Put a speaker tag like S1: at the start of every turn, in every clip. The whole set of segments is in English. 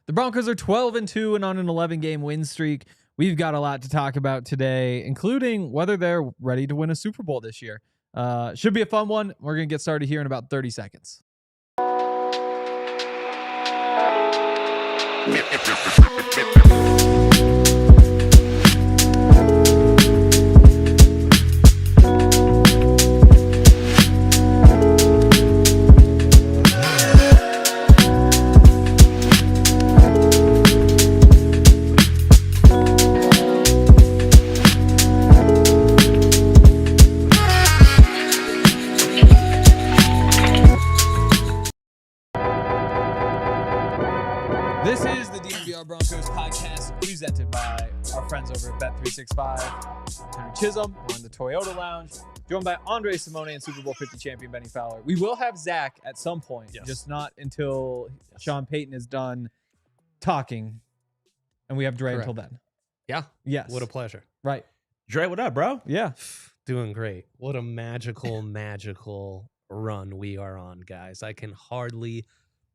S1: The Broncos are 12-2 and on an 11-game win streak. We've got a lot to talk about today, including whether they're ready to win a Super Bowl this year. Should be a fun one. We're going to get started here in about 30 seconds. This is the DNVR Broncos Podcast, presented by our friends over at Bet365. Henry Chisholm, we're in the Toyota Lounge, joined by Andre Simone and Super Bowl 50 champion Bennie Fowler. We will have Zac at some point, just not until Sean Payton is done talking, and we have Dre until then.
S2: Yeah.
S1: Yes.
S2: What a pleasure.
S1: Right.
S3: Dre, what up, bro?
S1: Yeah.
S2: Doing great. What a magical run we are on, guys. I can hardly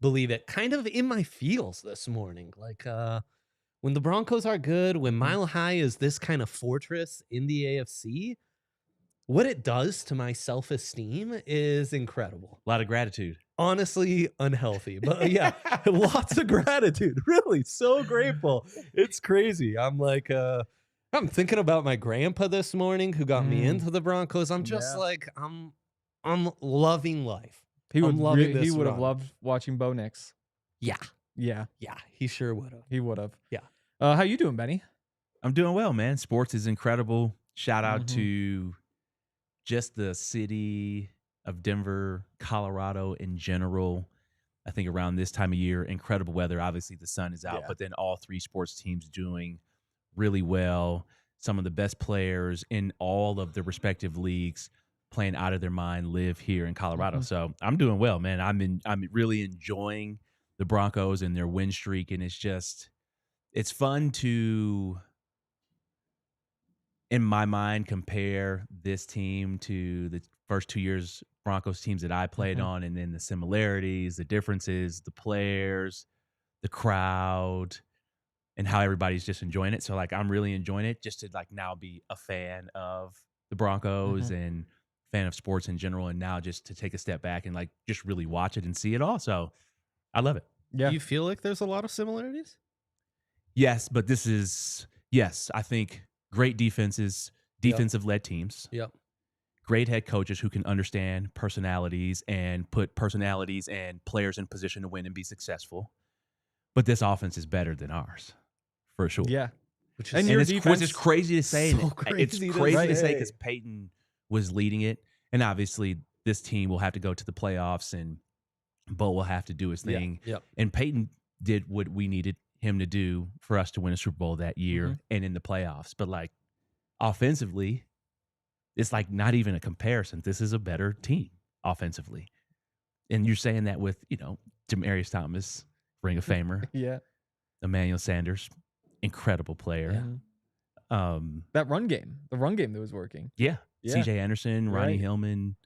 S2: believe it. Kind of in my feels this morning. Like when the Broncos are good, when Mile High is this kind of fortress in the AFC, what it does to my self-esteem is incredible.
S3: A lot of gratitude.
S2: Honestly, unhealthy. But yeah, lots of gratitude. Really, so grateful. It's crazy. I'm like, I'm thinking about my grandpa this morning who got me into the Broncos. I'm just like, I'm loving life.
S1: He would
S2: run.
S1: have loved watching Bo Nix.
S2: Yeah.
S1: Yeah.
S2: Yeah. He sure would have.
S1: He would have.
S2: Yeah.
S1: How you doing, Bennie?
S3: I'm doing well, man. Sports is incredible. Shout out to just the city of Denver, Colorado in general. I think around this time of year, incredible weather. Obviously, the sun is out, but then all three sports teams doing really well. Some of the best players in all of the respective leagues playing out of their mind live here in Colorado. So I'm doing well, man. I'm really enjoying the Broncos and their win streak, and it's fun to, in my mind, compare this team to the first 2 years Broncos teams that I played on, and then the similarities, the differences, the players, the crowd, and how everybody's just enjoying it. So like I'm really enjoying it just to like now be a fan of the Broncos and fan of sports in general, and now just to take a step back and like just really watch it and see it all. So I love it.
S1: Yeah.
S2: Do you feel like there's a lot of similarities?
S3: Yes, but I think great defenses, defensive-led teams.
S2: Yep.
S3: Great head coaches who can understand personalities and put personalities and players in position to win and be successful. But this offense is better than ours, for sure.
S1: Yeah.
S3: Which is crazy to say.
S2: So crazy
S3: it's crazy to say because Peyton was leading it. And obviously, this team will have to go to the playoffs, and Bo will have to do his thing.
S2: Yep.
S3: And Peyton did what we needed him to do for us to win a Super Bowl that year and in the playoffs. But like offensively, it's like not even a comparison. This is a better team offensively. And you're saying that with, Demaryius Thomas, Ring of Famer. Emmanuel Sanders, incredible player.
S1: That run game, the run game that was working.
S3: Yeah. CJ Anderson, Ronnie Hillman.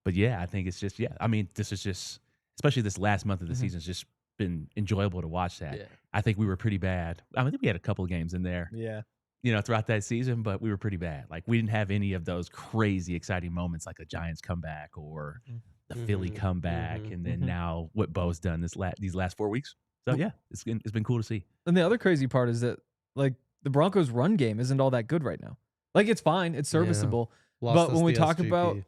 S3: But yeah, I think it's just, I mean, this is just, especially this last month of the season, has just been enjoyable to watch that.
S2: Yeah.
S3: I think we were pretty bad. I think we had a couple of games in there. Throughout that season, but we were pretty bad. Like we didn't have any of those crazy exciting moments like a Giants comeback or the Philly comeback, and then now what Bo's done these last 4 weeks. So yeah, it's been cool to see.
S1: And the other crazy part is that like the Broncos' run game isn't all that good right now. Like it's fine, it's serviceable, but when we talk about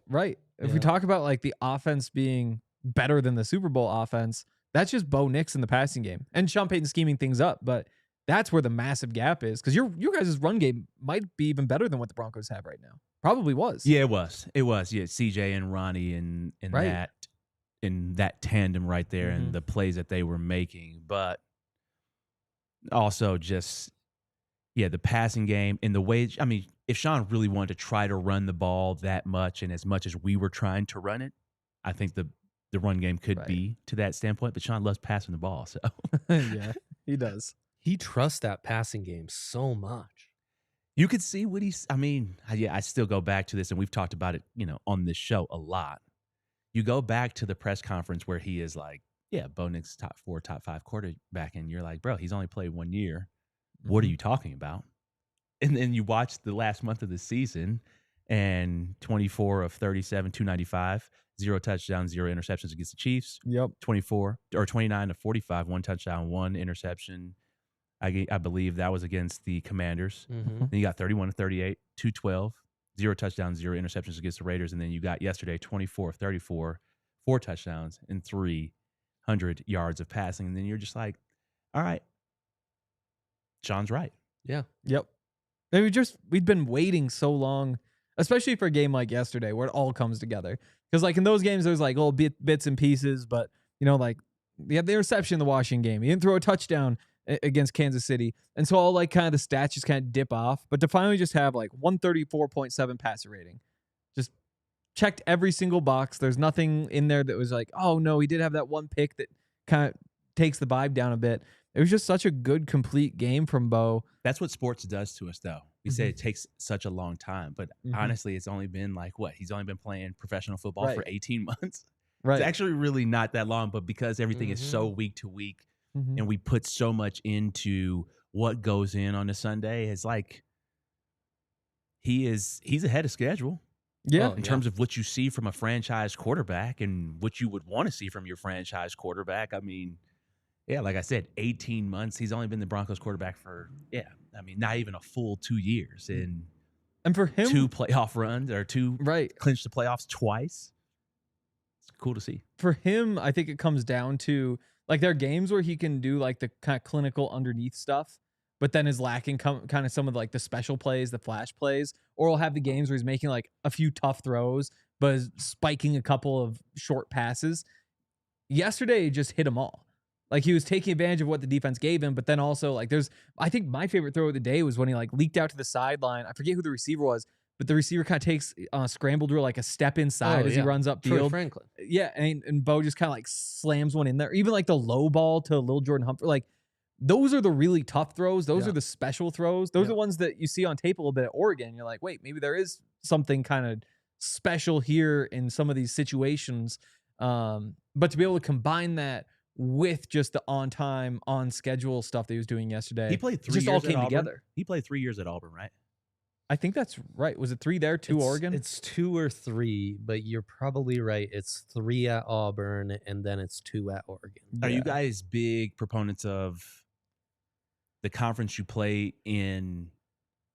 S1: if we talk about like the offense being better than the Super Bowl offense, that's just Bo Nix in the passing game and Sean Payton scheming things up. But that's where the massive gap is, because your guys' run game might be even better than what the Broncos have right now. Probably was.
S3: Yeah, it was. Yeah, CJ and Ronnie and that tandem right there, and the plays that they were making, but also just the passing game and the way. I mean, if Sean really wanted to try to run the ball that much and as much as we were trying to run it, I think the run game could be to that standpoint. But Sean loves passing the ball, so
S1: yeah, he does.
S2: He trusts that passing game so much.
S3: You could see what I still go back to this, and we've talked about it, on this show a lot. You go back to the press conference where he is like, Bo Nix top 4, top 5 quarterback, and you're like, bro, he's only played 1 year. What are you talking about? And then you watch the last month of the season, and 24 of 37, 295, 0 touchdowns, 0 interceptions against the Chiefs.
S1: Yep.
S3: 29 of 45, 1 touchdown, 1 interception. I believe that was against the Commanders. Then you got 31 of 38, 212, 0 touchdowns, 0 interceptions against the Raiders. And then you got yesterday 24 of 34, 4 touchdowns, and 300 yards of passing. And then you're just like, all right, Sean's right.
S1: Yeah. Yep. And we'd been waiting so long, especially for a game like yesterday where it all comes together. Because like in those games, there's like little bits and pieces, but like you had the interception in the Washington game. He didn't throw a touchdown against Kansas City. And so all like kind of the stats just kind of dip off. But to finally just have like 134.7 passer rating, just checked every single box. There's nothing in there that was like, oh no, he did have that one pick that kind of takes the vibe down a bit. It was just such a good, complete game from Bo.
S3: That's what sports does to us, though. We say it takes such a long time, but honestly, it's only been like, what? He's only been playing professional football for 18 months. Right. It's actually really not that long, but because everything is so week to week, and we put so much into what goes in on a Sunday, it's like he's ahead of schedule.
S1: Yeah.
S3: In terms of what you see from a franchise quarterback and what you would want to see from your franchise quarterback. I mean, yeah, like I said, 18 months. He's only been the Broncos quarterback for, not even a full 2 years.
S1: And for him,
S3: 2 playoff runs or 2 clinched the playoffs twice. It's cool to see.
S1: For him, I think it comes down to, like, there are games where he can do, like, the kind of clinical underneath stuff, but then is lacking kind of some of, like, the special plays, the flash plays, or he'll have the games where he's making, like, a few tough throws, but is spiking a couple of short passes. Yesterday, he just hit them all. Like, he was taking advantage of what the defense gave him, but then also, like, I think my favorite throw of the day was when he, like, leaked out to the sideline. I forget who the receiver was, but the receiver kind of takes scramble drill, like a step inside as he runs up field.
S2: Franklin.
S1: Yeah, and Bo just kind of, like, slams one in there. Even, like, the low ball to Lil Jordan Humphrey. Like, those are the really tough throws. Those are the special throws. Those are the ones that you see on tape a little bit at Oregon. You're like, wait, maybe there is something kind of special here in some of these situations. But to be able to combine that with just the on-time, on-schedule stuff that he was doing yesterday.
S3: He played 3 years all came together. He played 3 years at Auburn, right?
S1: I think that's right. Was it 3 there, 2 Oregon?
S2: It's 2 or 3, but you're probably right. It's 3 at Auburn, and then it's 2 at Oregon.
S3: Are you guys big proponents of the conference you play in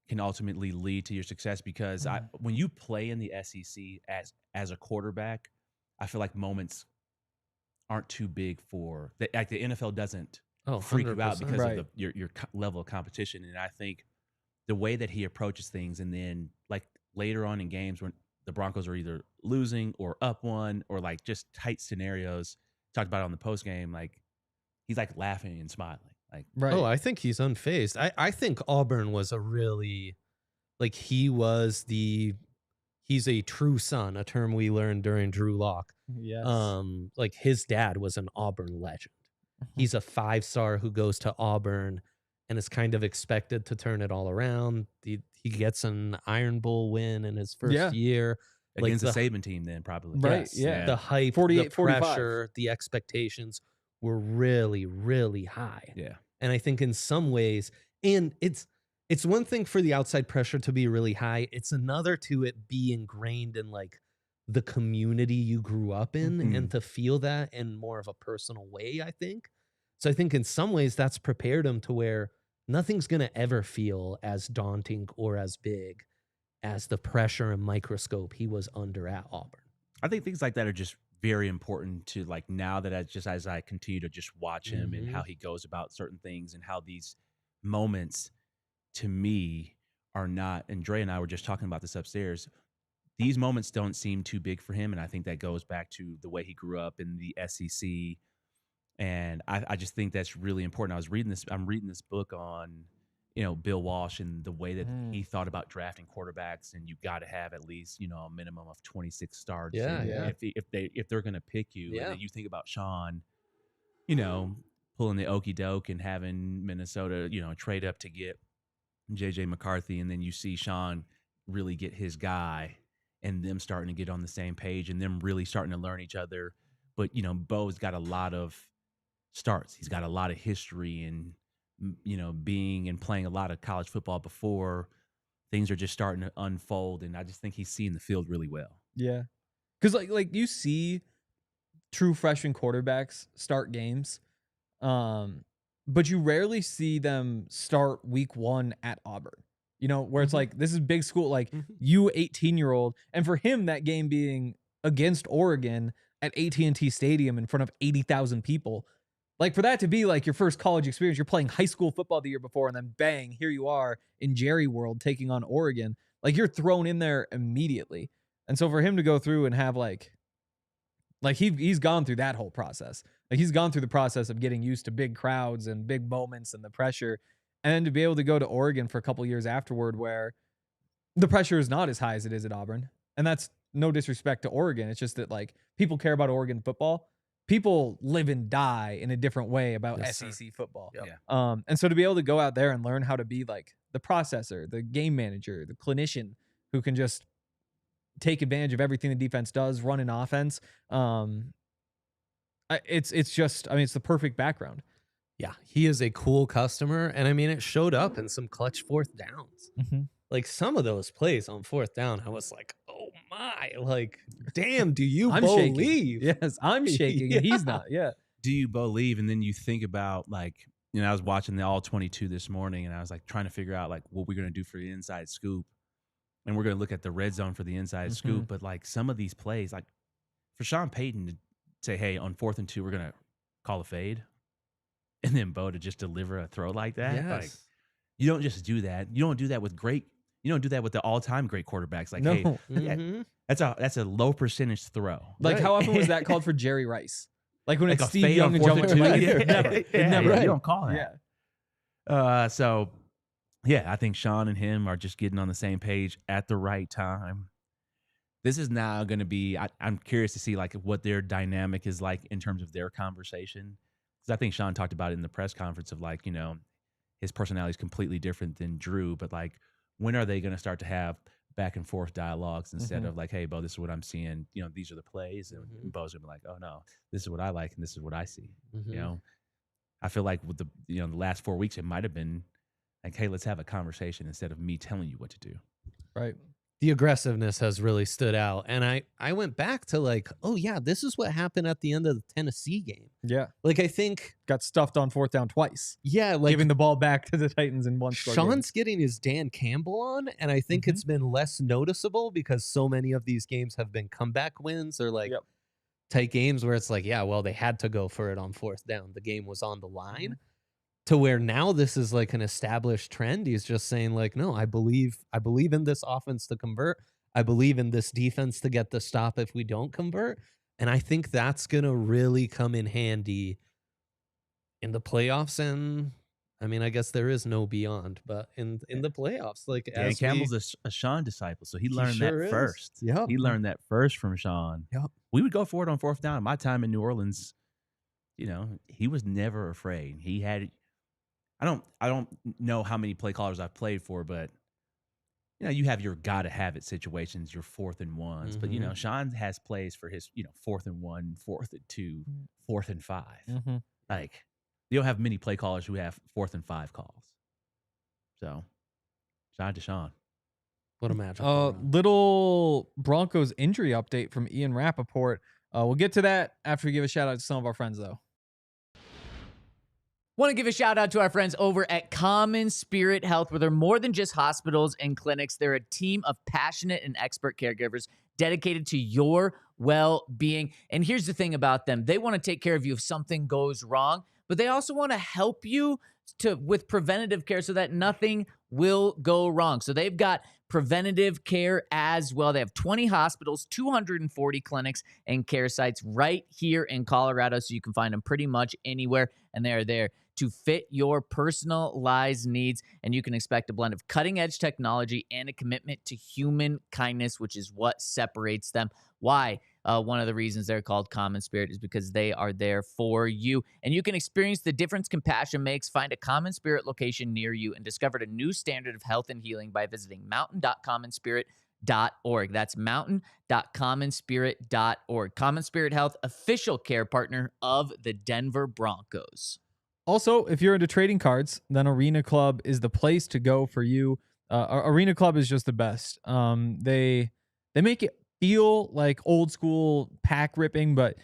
S3: can ultimately lead to your success? Because when you play in the SEC as a quarterback, I feel like moments aren't too big for the NFL doesn't freak you out because of your level of competition. And I think the way that he approaches things, and then like later on in games when the Broncos are either losing or up one or like just tight scenarios, talked about it on the post game, like he's like laughing and smiling. Like,
S2: Oh, I think he's unfazed. I think Auburn was a really, like, he's a true son, a term we learned during Drew Lock.
S1: Yes.
S2: Like, his dad was an Auburn legend. He's a 5-star who goes to Auburn and is kind of expected to turn it all around. He gets an Iron Bowl win in his first year.
S3: Against the Saban team then, probably.
S1: Right, yeah.
S2: The hype,
S1: 48,
S2: the pressure, 45. The expectations were really, really high.
S3: Yeah.
S2: And I think in some ways, and it's one thing for the outside pressure to be really high. It's another to it be ingrained in, like, the community you grew up in and to feel that in more of a personal way, I think. So I think in some ways that's prepared him to where nothing's going to ever feel as daunting or as big as the pressure and microscope he was under at Auburn.
S3: I think things like that are just very important to, like, now that as I continue to just watch him and how he goes about certain things and how these moments to me are not, and Dre and I were just talking about this upstairs, these moments don't seem too big for him. And I think that goes back to the way he grew up in the SEC. And I just think that's really important. I'm reading this book on, Bill Walsh and the way that he thought about drafting quarterbacks, and you got to have at least, a minimum of 26 starts. If they're going to pick you, and then you think about Sean, pulling the okey doke and having Minnesota, trade up to get JJ McCarthy. And then you see Sean really get his guy and them starting to get on the same page and them really starting to learn each other. But, Bo's got a lot of starts. He's got a lot of history and, being and playing a lot of college football before things are just starting to unfold. And I just think he's seeing the field really well.
S1: Yeah. Because like you see true freshman quarterbacks start games, but you rarely see them start week 1 at Auburn. Where it's like, this is big school, like you 18-year-old. And for him, that game being against Oregon at AT&T Stadium in front of 80,000 people, like for that to be like your first college experience, you're playing high school football the year before, and then bang, here you are in Jerry World taking on Oregon. Like you're thrown in there immediately. And so for him to go through and have like he's gone through that whole process. Like he's gone through the process of getting used to big crowds and big moments and the pressure. And then to be able to go to Oregon for a couple years afterward where the pressure is not as high as it is at Auburn. And that's no disrespect to Oregon. It's just that like people care about Oregon football. People live and die in a different way about SEC football.
S2: Yep.
S1: Yeah. And so to be able to go out there and learn how to be like the processor, the game manager, the clinician who can just take advantage of everything the defense does, run an offense. It's the perfect background.
S2: Yeah, he is a cool customer. And I mean, it showed up in some clutch fourth downs.
S1: Mm-hmm.
S2: Like some of those plays on fourth down, I was like, oh my, like, damn, do you
S1: I'm
S2: believe?
S1: Shaking. Yes, I'm shaking and he's not. Yeah.
S3: Do you believe? And then you think about like, I was watching the All 22 this morning and I was like trying to figure out like what we're going to do for the inside scoop. And we're going to look at the red zone for the inside scoop. But like some of these plays, like for Sean Payton to say, hey, on 4th and 2, we're going to call a fade. And then Bo to just deliver a throw like that.
S2: Yes.
S3: Like you don't just do that. You don't do that with the all-time great quarterbacks. Like,
S1: no.
S3: Hey, that's a low percentage throw.
S1: Like
S2: Right.
S1: How often was that called for Jerry Rice? Like when
S3: Like
S1: it's
S3: a
S1: Steve
S3: fade
S1: Young
S3: on
S1: and
S3: 4th
S1: jumping
S3: and 2?
S1: to
S3: Yeah.
S1: never. It never.
S3: You don't call that.
S1: Yeah.
S3: So yeah, I think Sean and him are just getting on the same page at the right time. This is now going to be, I'm curious to see like what their dynamic is like in terms of their conversation. Because I think Sean talked about it in the press conference of like, his personality is completely different than Drew. But like, when are they going to start to have back and forth dialogues instead of like, hey, Bo, this is what I'm seeing. These are the plays. And Bo's going to be like, oh, no, this is what I like and this is what I see. I feel like with the last 4 weeks, it might have been like, hey, let's have a conversation instead of me telling you what to do.
S1: Right.
S2: The aggressiveness has really stood out. And I went back to like, oh yeah, this is what happened at the end of the Tennessee game.
S1: Yeah.
S2: Like I think
S1: got stuffed on 4th down twice.
S2: Yeah, like
S1: giving the ball back to the Titans in one score.
S2: Sean's getting his Dan Campbell on, and I think it's been less noticeable because so many of these games have been comeback wins or like tight games where it's like, yeah, well, they had to go for it on 4th down. The game was on the line. To where now this is like an established trend. He's just saying like, no, I believe in this offense to convert. I believe in this defense to get the stop if we don't convert. And I think that's going to really come in handy in the playoffs. And I mean, I guess there is no beyond, but in the playoffs, like
S3: Dan Campbell's a Sean disciple. So he learned
S2: sure
S3: that first.
S2: Yeah.
S3: He learned that first from Sean.
S2: Yep.
S3: We would go for it on 4th down. My time in New Orleans, he was never afraid. He had, I don't know how many play callers I've played for, but you have your gotta have it situations, your 4th and 1s. But Sean has plays for his 4th and 1, 4th and 2, 4th and 5. Like you don't have many play callers who have 4th and 5 calls. So shout out to Sean.
S2: What a magic.
S1: Little Broncos injury update from Ian Rappaport. We'll get to that after we give a shout out to some of our friends though.
S4: Want to give a shout out to our friends over at Common Spirit Health, where they're more than just hospitals and clinics. They're a team of passionate and expert caregivers dedicated to your well-being. And here's the thing about them. They want to take care of you if something goes wrong, but they also want to help you with preventative care so that nothing will go wrong. So they've got preventative care as well. They have 20 hospitals, 240 clinics and care sites right here in Colorado. So you can find them pretty much anywhere, and they're there to fit your personalized needs. And you can expect a blend of cutting-edge technology and a commitment to human kindness, which is what separates them. Why? One of the reasons they're called Common Spirit is because they are there for you. And you can experience the difference compassion makes. Find a Common Spirit location near you and discover a new standard of health and healing by visiting mountain.commonspirit.com mountain.common.org. That's mountain.commonspirit.org. Common Spirit Health, official care partner of the Denver Broncos.
S1: Also, if you're into trading cards, then Arena Club is the place to go for you. Arena Club is just the best. They make it feel like old school pack ripping, but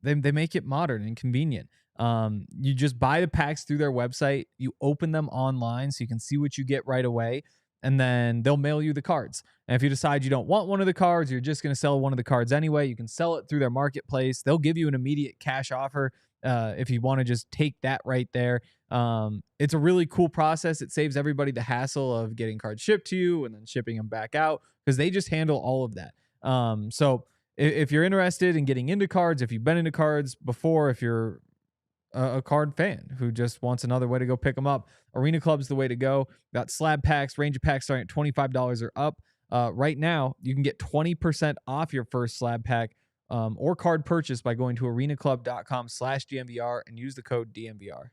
S1: they make it modern and convenient. You just buy the packs through their website. You open them online so you can see what you get right away, and then they'll mail you the cards. And if you decide you don't want one of the cards, you're just going to sell one of the cards anyway, you can sell it through their marketplace. They'll give you an immediate cash offer if you want to just take that right there. It's a really cool process. It saves everybody the hassle of getting cards shipped to you and then shipping them back out, because they just handle all of that. So if you're interested in getting into cards, if you've been into cards before, if you're a card fan who just wants another way to go pick them up, Arena Club's the way to go. Got slab packs, Ranger packs starting at $25 or up. Right now, you can get 20% off your first slab pack or card purchase by going to arenaclub.com/DNVR and use the code DNVR.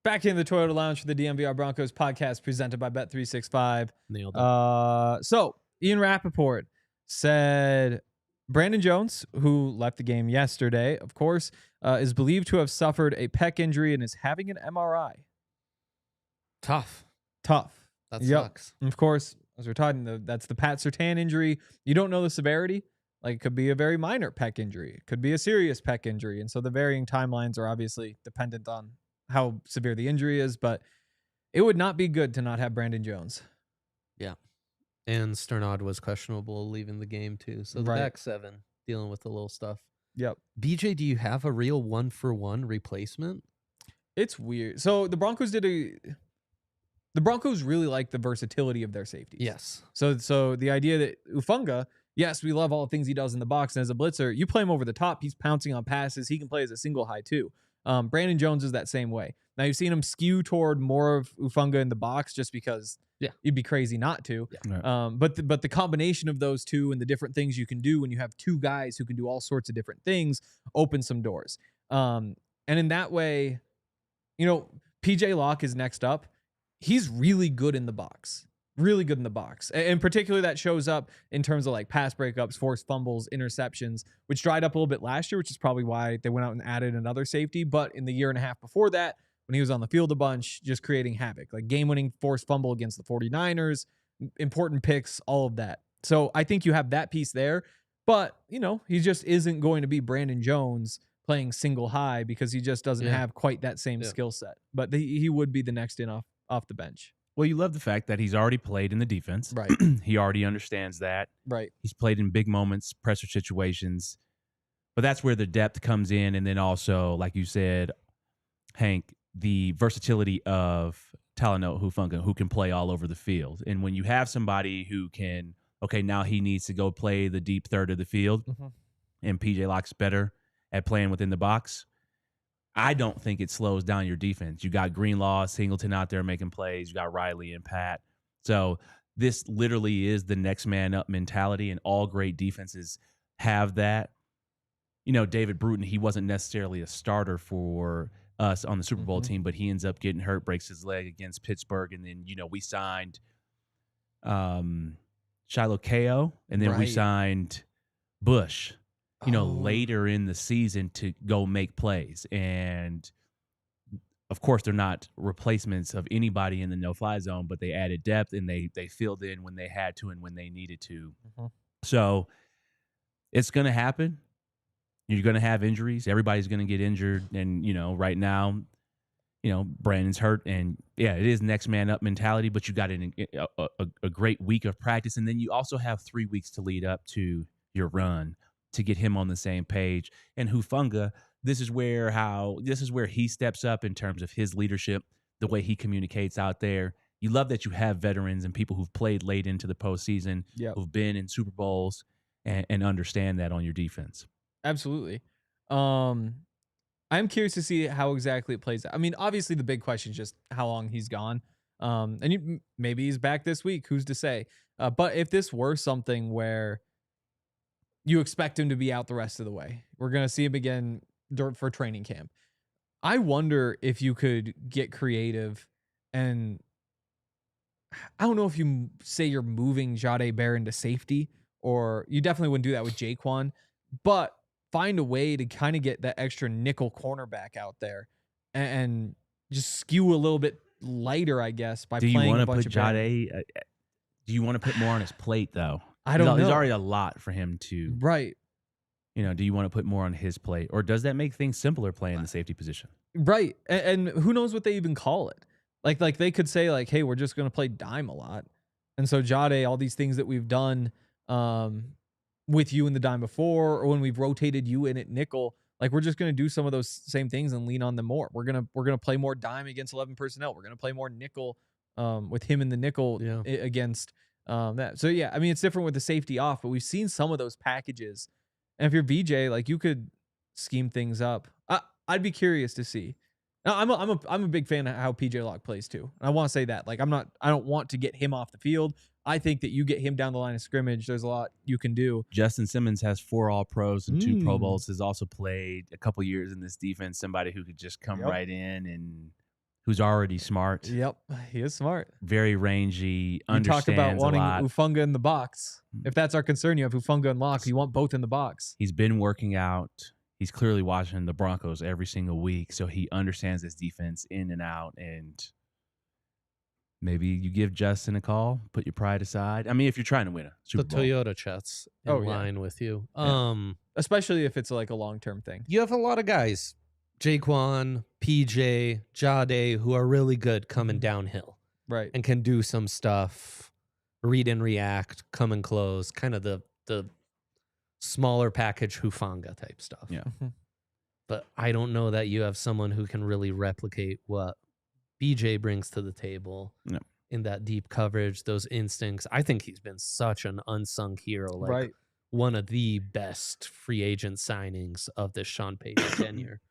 S1: Back in the Toyota Lounge for the DNVR Broncos podcast presented by Bet365.
S2: Nailed it.
S1: So Ian Rappaport said Brandon Jones, who left the game yesterday, of course, is believed to have suffered a pec injury and is having an MRI.
S2: Tough.
S1: That
S2: sucks.
S1: And of course, as we're talking, that's the Pat Surtain injury. You don't know the severity. Like, it could be a very minor pec injury. It could be a serious pec injury. And so the varying timelines are obviously dependent on how severe the injury is, but it would not be good to not have Brandon Jones.
S2: Yeah. And Sternad was questionable leaving the game too. So the back seven dealing with the little stuff.
S1: Yep.
S2: BJ, do you have a real 1-for-1 replacement?
S1: It's weird. So the Broncos really like the versatility of their safeties.
S2: Yes.
S1: So the idea that Ufunga, yes, we love all the things he does in the box, and as a blitzer, you play him over the top, he's pouncing on passes. He can play as a single high too. Brandon Jones is that same way. Now you've seen him skew toward more of Ufunga in the box just because you'd be crazy not to.
S2: Yeah.
S3: Right.
S1: But the combination of those two and the different things you can do when you have two guys who can do all sorts of different things opens some doors. And in that way, PJ Locke is next up. He's really good in the box. Really good in the box. And particularly that shows up in terms of like pass breakups, forced fumbles, interceptions, which dried up a little bit last year, which is probably why they went out and added another safety. But in the year and a half before that, when he was on the field a bunch, just creating havoc, like game-winning forced fumble against the 49ers, important picks, all of that. So I think you have that piece there. But, he just isn't going to be Brandon Jones playing single high because he just doesn't have quite that same skill set. But he would be the next in off the bench.
S3: Well, you love the fact that he's already played in the defense.
S1: Right.
S3: He already understands that.
S1: Right.
S3: He's played in big moments, pressure situations. But that's where the depth comes in. And then also, like you said, Hank, the versatility of Talanoa Hufanga, who can play all over the field. And when you have somebody who can, now he needs to go play the deep third of the field, and PJ Locke's better at playing within the box, I don't think it slows down your defense. You got Greenlaw, Singleton out there making plays. You got Riley and Pat. So this literally is the next man up mentality, and all great defenses have that. David Bruton, he wasn't necessarily a starter for us on the Super Bowl team, but he ends up getting hurt, breaks his leg against Pittsburgh. And then, we signed Shiloh Ko, and then we signed Bush. Later in the season to go make plays. And of course, they're not replacements of anybody in the no-fly zone, but they added depth and they filled in when they had to and when they needed to. So it's going to happen. You're going to have injuries. Everybody's going to get injured. And, right now, Brandon's hurt. And, it is next man up mentality, but you got a great week of practice. And then you also have 3 weeks to lead up to your run, to get him on the same page. And Hufanga, this is where he steps up in terms of his leadership, the way he communicates out there. You love that you have veterans and people who've played late into the postseason, who've been in Super Bowls and understand that on your defense.
S1: Absolutely. I'm curious to see how exactly it plays out. I mean, obviously the big question is just how long he's gone. And maybe he's back this week. Who's to say? But if this were something where you expect him to be out the rest of the way, we're going to see him again for training camp. I wonder if you could get creative and I don't know if you say you're moving Jahdae Barron to safety, or you definitely wouldn't do that with Jaquan, but find a way to kind of get that extra nickel cornerback out there and just skew a little bit lighter, I guess, by playing a bunch of. Do you want to put Jahdae?
S3: Do you want to put more on his plate though?
S1: I don't know.
S3: There's already a lot for him to.
S1: Right.
S3: Do you want to put more on his plate, or does that make things simpler playing the safety position?
S1: Right, and who knows what they even call it? Like they could say like, hey, we're just going to play dime a lot, and so Jahdae, all these things that we've done with you in the dime before, or when we've rotated you in at nickel, like we're just going to do some of those same things and lean on them more. We're gonna play more dime against 11 personnel. We're gonna play more nickel with him in the nickel against that. So yeah, I mean it's different with the safety off, but we've seen some of those packages. And if you're BJ, like you could scheme things up. I'd be curious to see. Now, I'm a big fan of how PJ Locke plays too. And I want to say that. Like I don't want to get him off the field. I think that you get him down the line of scrimmage, there's a lot you can do.
S3: Justin Simmons has 4 All-Pros and 2 Pro Bowls. Has also played a couple years in this defense. Somebody who could just come right in and who's already smart.
S1: Yep, he is smart.
S3: Very rangy.
S1: You talk about wanting Ufunga in the box. If that's our concern, you have Ufunga and Locke. You want both in the box.
S3: He's been working out. He's clearly watching the Broncos every single week, so he understands this defense in and out. And maybe you give Justin a call, put your pride aside. I mean, if you're trying to win a Super Bowl.
S2: Toyota Chats in line with you.
S1: Yeah. Especially if it's like a long-term thing.
S2: You have a lot of guys, Jaquan, PJ, Jahdae, who are really good coming downhill.
S1: Right.
S2: And can do some stuff, read and react, come and close, kind of the smaller package Hufanga type stuff.
S3: Yeah.
S2: But I don't know that you have someone who can really replicate what BJ brings to the table in that deep coverage, those instincts. I think he's been such an unsung hero. Like one of the best free agent signings of this Sean Payton tenure.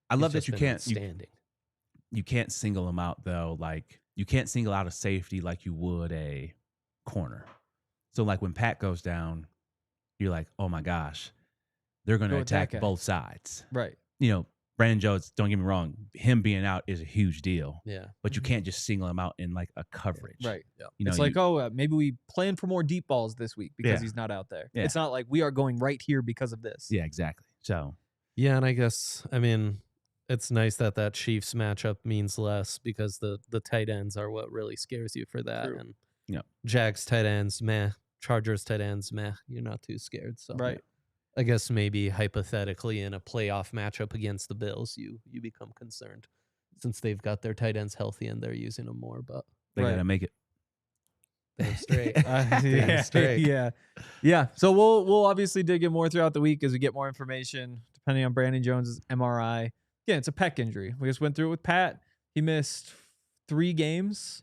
S3: I love that you can't single him out though. Like you can't single out a safety like you would a corner. So like when Pat goes down, you're like, oh my gosh, they're going to attack both sides.
S1: Right.
S3: Brandon Jones, don't get me wrong, him being out is a huge deal.
S2: Yeah.
S3: But you can't just single him out in like a coverage.
S1: Right. Yeah. It's like, maybe we plan for more deep balls this week because he's not out there. Yeah. It's not like we are going right here because of this.
S3: Yeah, exactly. So.
S2: Yeah, and I guess, I mean, it's nice that Chiefs matchup means less because the tight ends are what really scares you for that.
S1: True.
S2: And Jags tight ends, meh. Chargers tight ends, meh. You're not too scared. So I guess maybe hypothetically in a playoff matchup against the Bills, you become concerned since they've got their tight ends healthy and they're using them more. But
S3: they gotta make it.
S2: Damn straight.
S1: Straight. Yeah. So we'll obviously dig in more throughout the week as we get more information, depending on Brandon Jones' MRI. Yeah, it's a pec injury. We just went through it with Pat. He missed 3 games.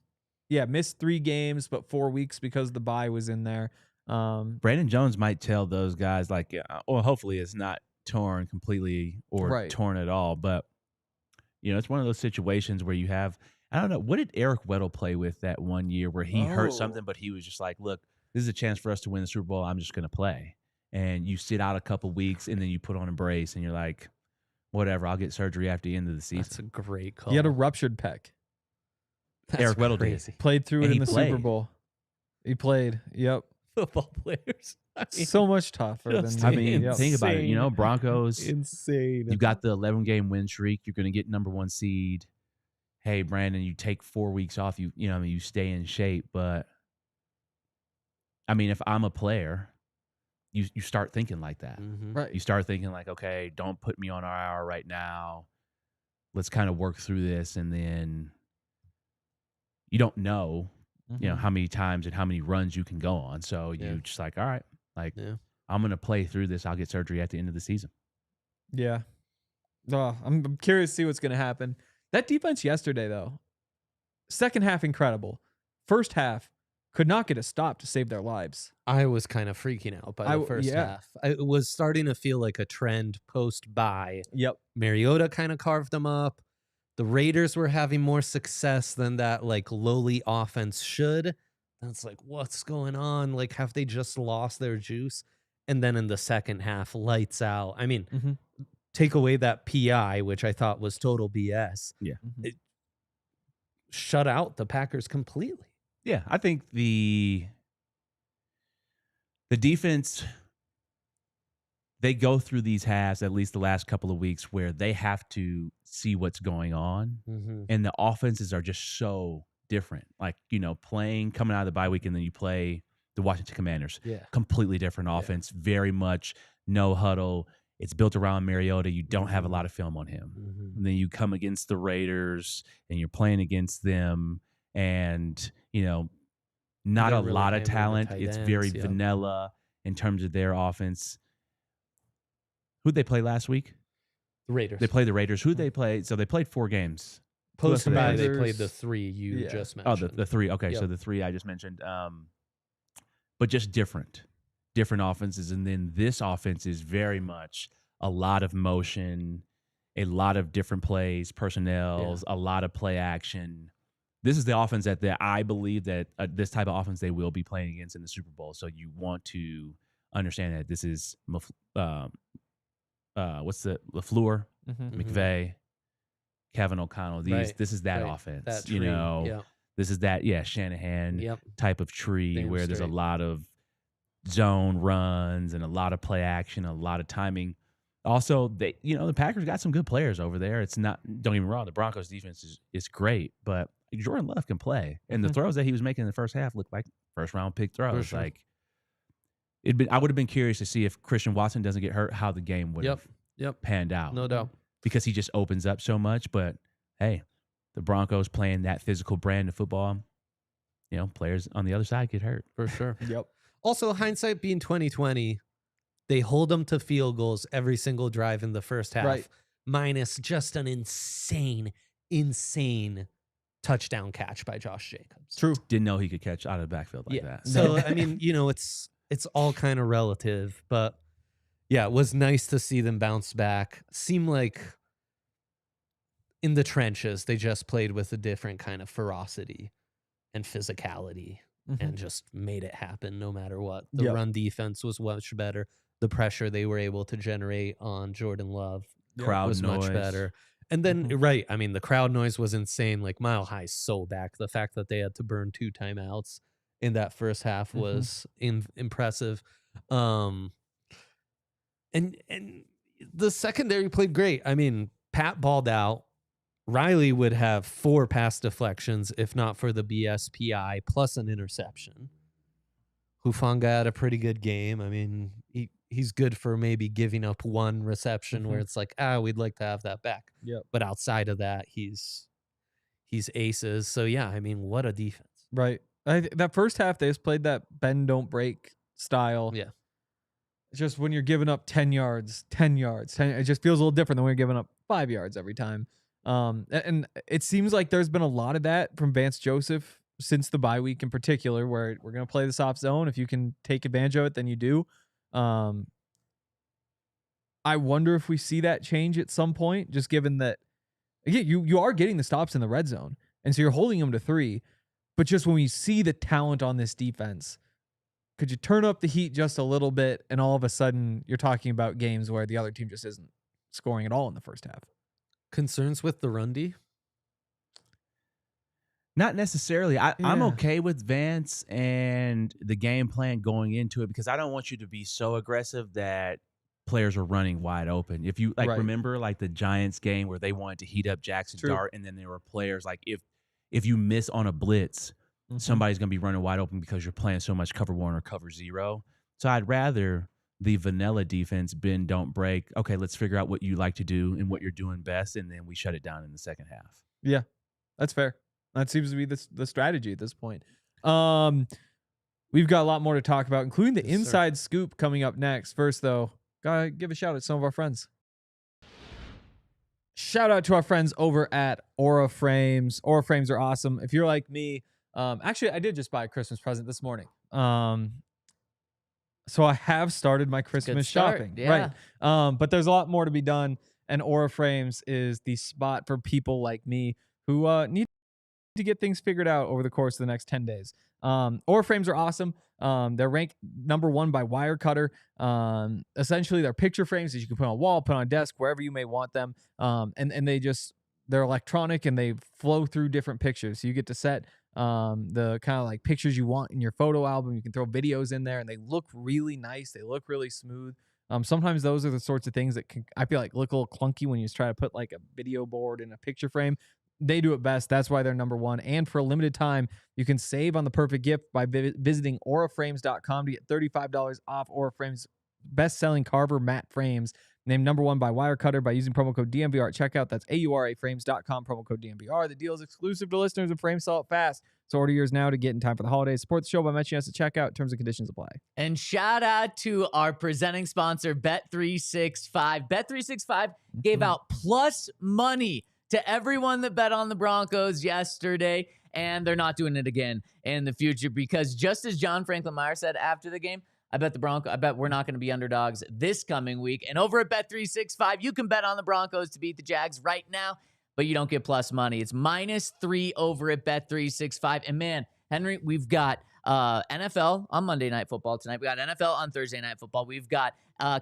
S1: Yeah, missed 3 games, but 4 weeks because the bye was in there.
S3: Brandon Jones might tell those guys like, hopefully it's not torn completely or torn at all. But, it's one of those situations where you have, I don't know, what did Eric Weddle play with that one year where he hurt something, but he was just like, look, this is a chance for us to win the Super Bowl. I'm just going to play. And you sit out a couple weeks and then you put on a brace and you're like, whatever, I'll get surgery after the end of the season.
S2: That's a great call.
S1: He had a ruptured pec.
S3: Eric Weddle did.
S1: Played through it in the Super Bowl. He played. Yep.
S2: Football players.
S1: So much tougher than
S3: think about it. Broncos.
S2: Insane.
S3: You got the 11-game win streak. You're going to get number 1 seed. Hey, Brandon, you take 4 weeks off. You stay in shape. But I mean, if I'm a player, you start thinking like that.
S2: Mm-hmm.
S1: Right.
S3: You start thinking like, okay, don't put me on IR right now. Let's kind of work through this, and then you don't know, how many times and how many runs you can go on. So you just like, all right, I'm going to play through this. I'll get surgery at the end of the season.
S1: Yeah. I'm curious to see what's going to happen. That defense yesterday, though, second half incredible. First half could not get a stop to save their lives.
S2: I was kind of freaking out by the first half. It was starting to feel like a trend post-bye.
S1: Yep.
S2: Mariota kind of carved them up. The Raiders were having more success than that like lowly offense should. And it's like, what's going on? Like, have they just lost their juice? And then in the second half, lights out. I mean, take away that PI, which I thought was total BS.
S3: Yeah.
S2: It shut out the Packers completely.
S3: Yeah, I think the defense, they go through these halves, at least the last couple of weeks, where they have to see what's going on.
S2: Mm-hmm.
S3: And the offenses are just so different. Like, coming out of the bye week and then you play the Washington Commanders.
S2: Yeah.
S3: Completely different offense, very much no huddle. It's built around Mariota. You don't have a lot of film on him.
S2: Mm-hmm.
S3: And then you come against the Raiders and you're playing against them and, not a
S2: really
S3: lot of
S2: hammering the
S3: talent.
S2: tight
S3: It's
S2: ends,
S3: very
S2: yeah.
S3: vanilla in terms of their offense. Who'd they play last week?
S2: The Raiders.
S3: They played the Raiders. Who'd they play? So they played 4 games.
S2: Post
S3: Who else
S2: bye,
S3: did
S2: they
S1: Commanders.
S2: played the 3 you just
S3: Oh,
S2: mentioned.
S3: the 3. Okay,
S2: Yep.
S3: so the 3 I just mentioned. But just different offenses. And then this offense is very much a lot of motion, a lot of different plays, personnels, a lot of play action. This is the offense that I believe that this type of offense they will be playing against in the Super Bowl. So you want to understand that this is LaFleur,
S1: Mm-hmm.
S3: McVay, Kevin O'Connell. This is that offense.
S2: That tree.
S3: This is that Shanahan
S2: Yep.
S3: type of tree
S2: Damn
S3: where there's a
S2: straight.
S3: lot of zone runs and a lot of play action, a lot of timing. Also, the Packers got some good players over there. It's not, don't get me wrong, the Broncos defense is great, but Jordan Love can play. And the throws that he was making in the first half looked like first round pick throws.
S2: sure.
S3: Like I would have been curious to see if Christian Watson doesn't get hurt, how the game would have panned out.
S2: No doubt.
S3: Because he just opens up so much. But hey, the Broncos playing that physical brand of football, players on the other side get hurt.
S2: For sure.
S1: Yep.
S2: Also, hindsight being 2020, they hold them to field goals every single drive in the first half,
S1: Right.
S2: minus just an insane touchdown catch by Josh Jacobs.
S1: True.
S3: Didn't know he could catch out of the backfield like that.
S2: So, I mean, it's all kind of relative, but yeah, it was nice to see them bounce back. Seemed like in the trenches, they just played with a different kind of ferocity and physicality and just made it happen no matter what. The run defense was much better. The pressure they were able to generate on Jordan Love
S3: Crowd
S2: was
S3: noise.
S2: much better. And then, I mean, the crowd noise was insane. Like Mile High so back. The fact that they had to burn 2 timeouts in that first half was impressive. And the secondary played great. I mean, Pat balled out. Riley would have 4 pass deflections if not for the BSPI plus an interception. Hufanga had a pretty good game. I mean, he's good for maybe giving up 1 reception where it's like, we'd like to have that back.
S1: Yep.
S2: But outside of that, he's aces. So yeah, I mean, what a defense.
S1: Right. That first half, they just played that bend, don't break style.
S2: Yeah.
S1: It's just when you're giving up 10 yards, it just feels a little different than when you're giving up 5 yards every time. And it seems like there's been a lot of that from Vance Joseph since the bye week in particular, where we're going to play the soft zone. If you can take advantage of it, then you do. I wonder if we see that change at some point, just given that, again, you are getting the stops in the red zone. And so you're holding them to 3. But just when we see the talent on this defense, could you turn up the heat just a little bit, and all of a sudden you're talking about games where the other team just isn't scoring at all in the first half?
S2: Concerns with the run D?
S3: Not necessarily. I'm
S1: Yeah.
S3: okay with Vance and the game plan going into it because I don't want you to be so aggressive that players are running wide open. If you
S1: Right.
S3: remember like the Giants game where they wanted to heat up Jackson
S1: True.
S3: Dart, and then there were players like if you miss on a blitz, somebody's going to be running wide open because you're playing so much cover 1 or cover 0. So I'd rather the vanilla defense, bend, don't break. Okay, let's figure out what you like to do and what you're doing best, and then we shut it down in the second half.
S1: Yeah, that's fair. That seems to be the strategy at this point. We've got a lot more to talk about, including the inside scoop coming up next. First, though, gotta give a shout out to some of our friends. Shout out to our friends over at Aura Frames. Aura Frames are awesome. If you're like me, actually, I did just buy a Christmas present this morning. So I have started my Christmas shopping.
S4: Yeah.
S1: Right. But there's a lot more to be done. And Aura Frames is the spot for people like me who need to get things figured out over the course of the next 10 days. Aura Frames are awesome. They're ranked number 1 by Wirecutter. Essentially, they're picture frames that you can put on a wall, put on a desk, wherever you may want them. And they're electronic and they flow through different pictures. So you get to set the kind of like pictures you want in your photo album. You can throw videos in there, and they look really nice. They look really smooth. Sometimes those are the sorts of things that I feel like look a little clunky when you try to put like a video board in a picture frame. They do it best. That's why they're number one. And for a limited time, you can save on the perfect gift by visiting auraframes.com to get $35 off Aura Frames' best-selling Carver matte frames, named number one by Wirecutter by using promo code DNVR at checkout. That's auraframes.com, promo code DNVR. The deal is exclusive to listeners of Frames Sell It Fast. So order yours now to get in time for the holidays. Support the show by mentioning us at checkout. Terms and conditions apply.
S4: And shout out to our presenting sponsor, Bet365. Bet365 gave out plus money to everyone that bet on the Broncos yesterday, and they're not doing it again in the future because just as John Franklin Meyer said after the game, I bet we're not going to be underdogs this coming week. And over at Bet365, you can bet on the Broncos to beat the Jags right now, but you don't get plus money. It's -3 over at Bet365. And man, Henry, we've got NFL on Monday Night Football tonight. We got NFL on Thursday Night Football. We've got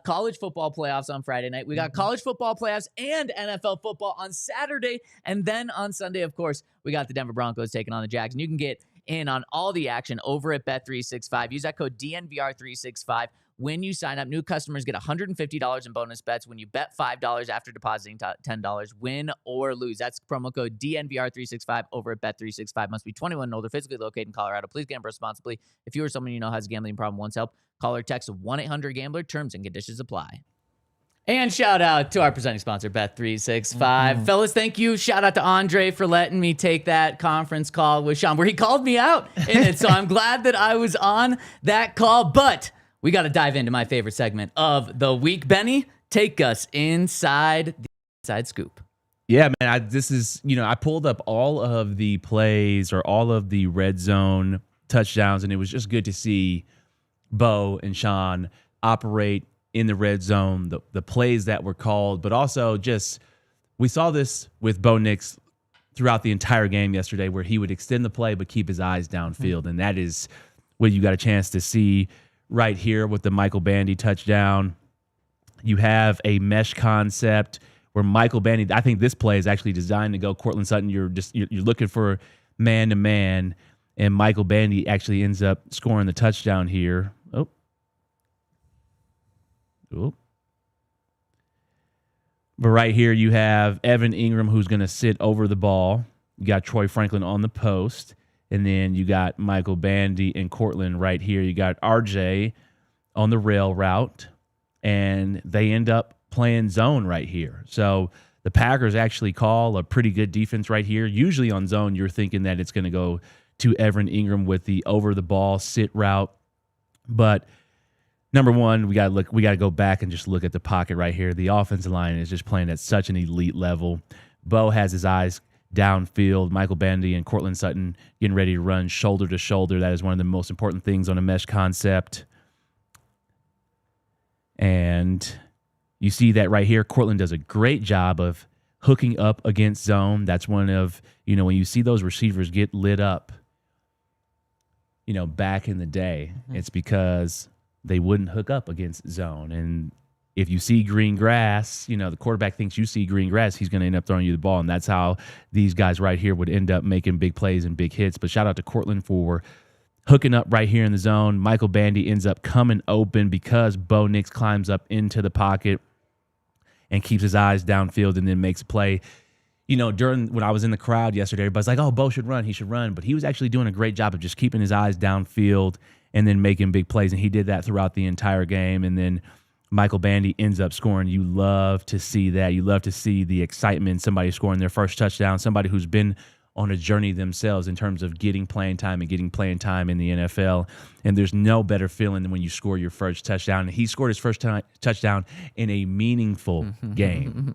S4: college football playoffs on Friday night. We got college football playoffs and NFL football on Saturday. And then on Sunday, of course, we got the Denver Broncos taking on the Jags. And you can get in on all the action over at Bet365. Use that code DNVR365 when you sign up. New customers get $150 in bonus bets when you bet $5 after depositing $10. Win or lose. That's promo code DNVR365 over at Bet365. Must be 21 and older, physically located in Colorado. Please gamble responsibly. If you or someone you know has a gambling problem, wants help, call or text 1-800-GAMBLER. Terms and conditions apply. And shout out to our presenting sponsor, Bet365. Fellas, thank you. Shout out to Andre for letting me take that conference call with Sean, where he called me out in it. So I'm glad that I was on that call. But we got to dive into my favorite segment of the week. Benny, take us inside the inside scoop.
S3: Yeah, man. I pulled up all of the plays or all of the red zone touchdowns, and it was just good to see Bo and Sean operate in the red zone, the plays that were called, but also just we saw this with Bo Nix throughout the entire game yesterday where he would extend the play but keep his eyes downfield, and that is what you got a chance to see right here with the Michael Bandy touchdown. You have a mesh concept where Michael Bandy, I think this play is actually designed to go Courtland Sutton. You're looking for man-to-man, and Michael Bandy actually ends up scoring the touchdown here. But right here you have Evan Ingram who's going to sit over the ball. You got Troy Franklin on the post. And then you got Michael Bandy and Courtland right here. You got RJ on the rail route. And they end up playing zone right here. So the Packers actually call a pretty good defense right here. Usually on zone, you're thinking that it's going to go to Evan Ingram with the over-the-ball sit route. But number one, we got to go back and just look at the pocket right here. The offensive line is just playing at such an elite level. Bo has his eyes downfield. Michael Bandy and Courtland Sutton getting ready to run shoulder to shoulder. That is one of the most important things on a mesh concept. And you see that right here. Courtland does a great job of hooking up against zone. That's one of, when you see those receivers get lit up, back in the day, it's because they wouldn't hook up against zone. And if you see green grass, the quarterback thinks you see green grass, he's going to end up throwing you the ball. And that's how these guys right here would end up making big plays and big hits. But shout out to Courtland for hooking up right here in the zone. Michael Bandy ends up coming open because Bo Nix climbs up into the pocket and keeps his eyes downfield and then makes a play. When I was in the crowd yesterday, everybody's like, oh, Bo should run. He should run. But he was actually doing a great job of just keeping his eyes downfield and then making big plays. And he did that throughout the entire game. And then Michael Bandy ends up scoring. You love to see that. You love to see the excitement, somebody scoring their first touchdown, somebody who's been on a journey themselves in terms of getting playing time in the NFL. And there's no better feeling than when you score your first touchdown. And he scored his first touchdown in a meaningful game,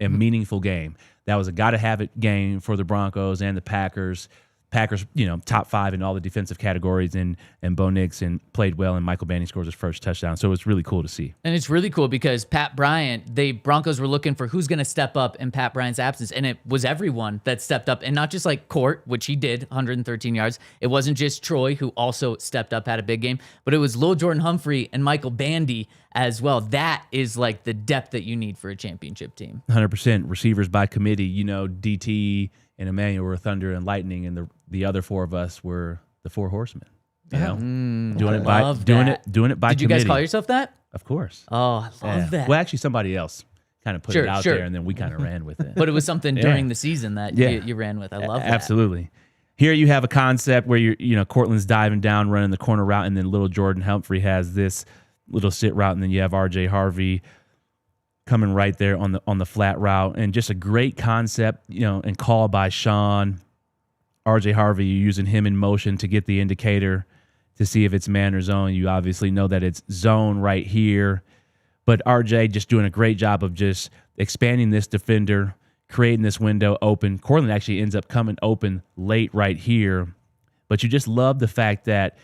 S3: That was a got-to-have-it game for the Broncos and the Packers. Packers, top 5 in all the defensive categories, and Bo Nix played well, and Michael Bandy scores his first touchdown. So it's really cool to see.
S4: And it's really cool because Pat Bryant, the Broncos were looking for who's going to step up in Pat Bryant's absence, and it was everyone that stepped up, and not just like Court, which he did, 113 yards. It wasn't just Troy, who also stepped up, had a big game, but it was Lil Jordan Humphrey and Michael Bandy as well. That is like the depth that you need for a championship team.
S3: 100% receivers by committee. You know, DT and Emmanuel were thunder and lightning, and the other four of us were the four horsemen. You know, doing it by committee.
S4: Did you guys call yourself that?
S3: Of course.
S4: Oh, I love that.
S3: Well, actually, somebody else kind of put it out there, and then we kind of ran with it.
S4: But it was something during the season that you ran with. I love that.
S3: Absolutely. Here you have a concept where Cortland's diving down, running the corner route, and then little Jordan Humphrey has this little sit route, and then you have RJ Harvey coming right there on the flat route, and just a great concept, and call by Sean. RJ Harvey, you're using him in motion to get the indicator to see if it's man or zone. You obviously know that it's zone right here. But RJ just doing a great job of just expanding this defender, creating this window open. Cortland actually ends up coming open late right here. But you just love the fact that,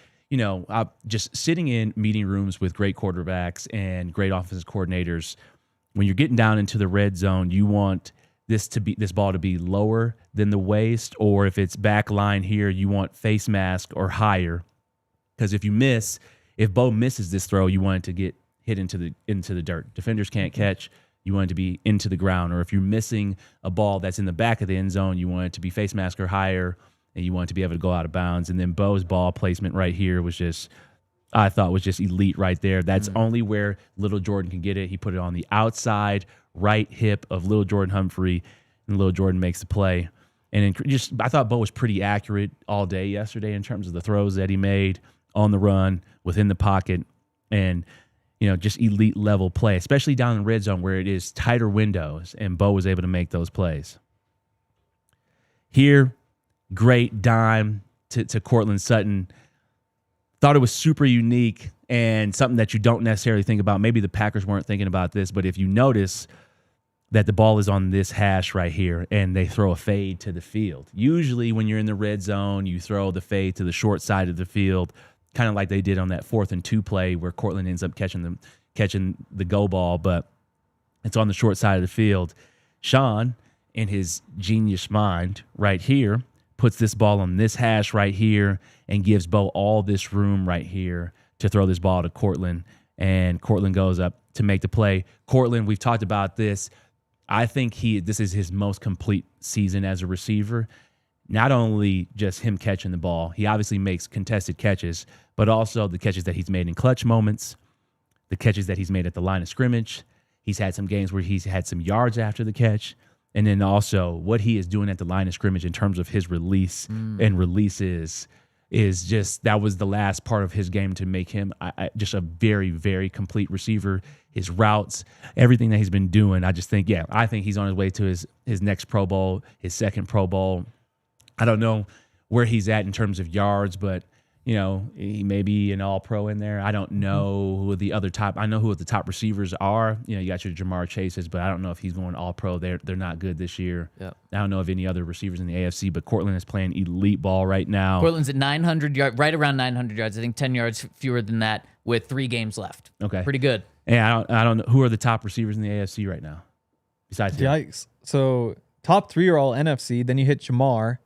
S3: just sitting in meeting rooms with great quarterbacks and great offensive coordinators, when you're getting down into the red zone, you want this ball to be lower than the waist, or if it's back line here, you want face mask or higher. Because if Bo misses this throw, you want it to get hit into the dirt. Defenders can't catch. You want it to be into the ground. Or if you're missing a ball that's in the back of the end zone, you want it to be face mask or higher, and you want it to be able to go out of bounds. And then Bo's ball placement right here was just elite right there. That's only where little Jordan can get it. He put it on the outside right hip of little Jordan Humphrey, and little Jordan makes the play. And I thought Bo was pretty accurate all day yesterday in terms of the throws that he made on the run, within the pocket, and just elite level play, especially down in the red zone where it is tighter windows, and Bo was able to make those plays. Here, great dime to Courtland Sutton. Thought it was super unique and something that you don't necessarily think about. Maybe the Packers weren't thinking about this, but if you notice that the ball is on this hash right here and they throw a fade to the field. Usually when you're in the red zone, you throw the fade to the short side of the field, kind of like they did on that 4th and 2 play where Courtland ends up catching the go ball, but it's on the short side of the field. Sean, in his genius mind right here, puts this ball on this hash right here and gives Bo all this room right here to throw this ball to Courtland, and Courtland goes up to make the play. Courtland, we've talked about this. I think this is his most complete season as a receiver. Not only just him catching the ball, he obviously makes contested catches, but also the catches that he's made in clutch moments, the catches that he's made at the line of scrimmage. He's had some games where he's had some yards after the catch, and then also what he is doing at the line of scrimmage in terms of his release and releases is just, that was the last part of his game to make him just a very, very complete receiver. His routes, everything that he's been doing, I think he's on his way to his next Pro Bowl, his second Pro Bowl. I don't know where he's at in terms of yards, but he may be an all-pro in there. I don't know who the other top. I know who the top receivers are. You got your Jamar Chases, but I don't know if he's going all-pro. They're not good this year. Yep. I don't know of any other receivers in the AFC, but Courtland is playing elite ball right now.
S4: Courtland's at 900 yards, right around 900 yards. I think 10 yards fewer than that with 3 games left.
S3: Okay,
S4: pretty good.
S3: And I don't know who are the top receivers in the AFC right now besides him.
S1: Yikes! So top 3 are all NFC. Then you hit Jamar.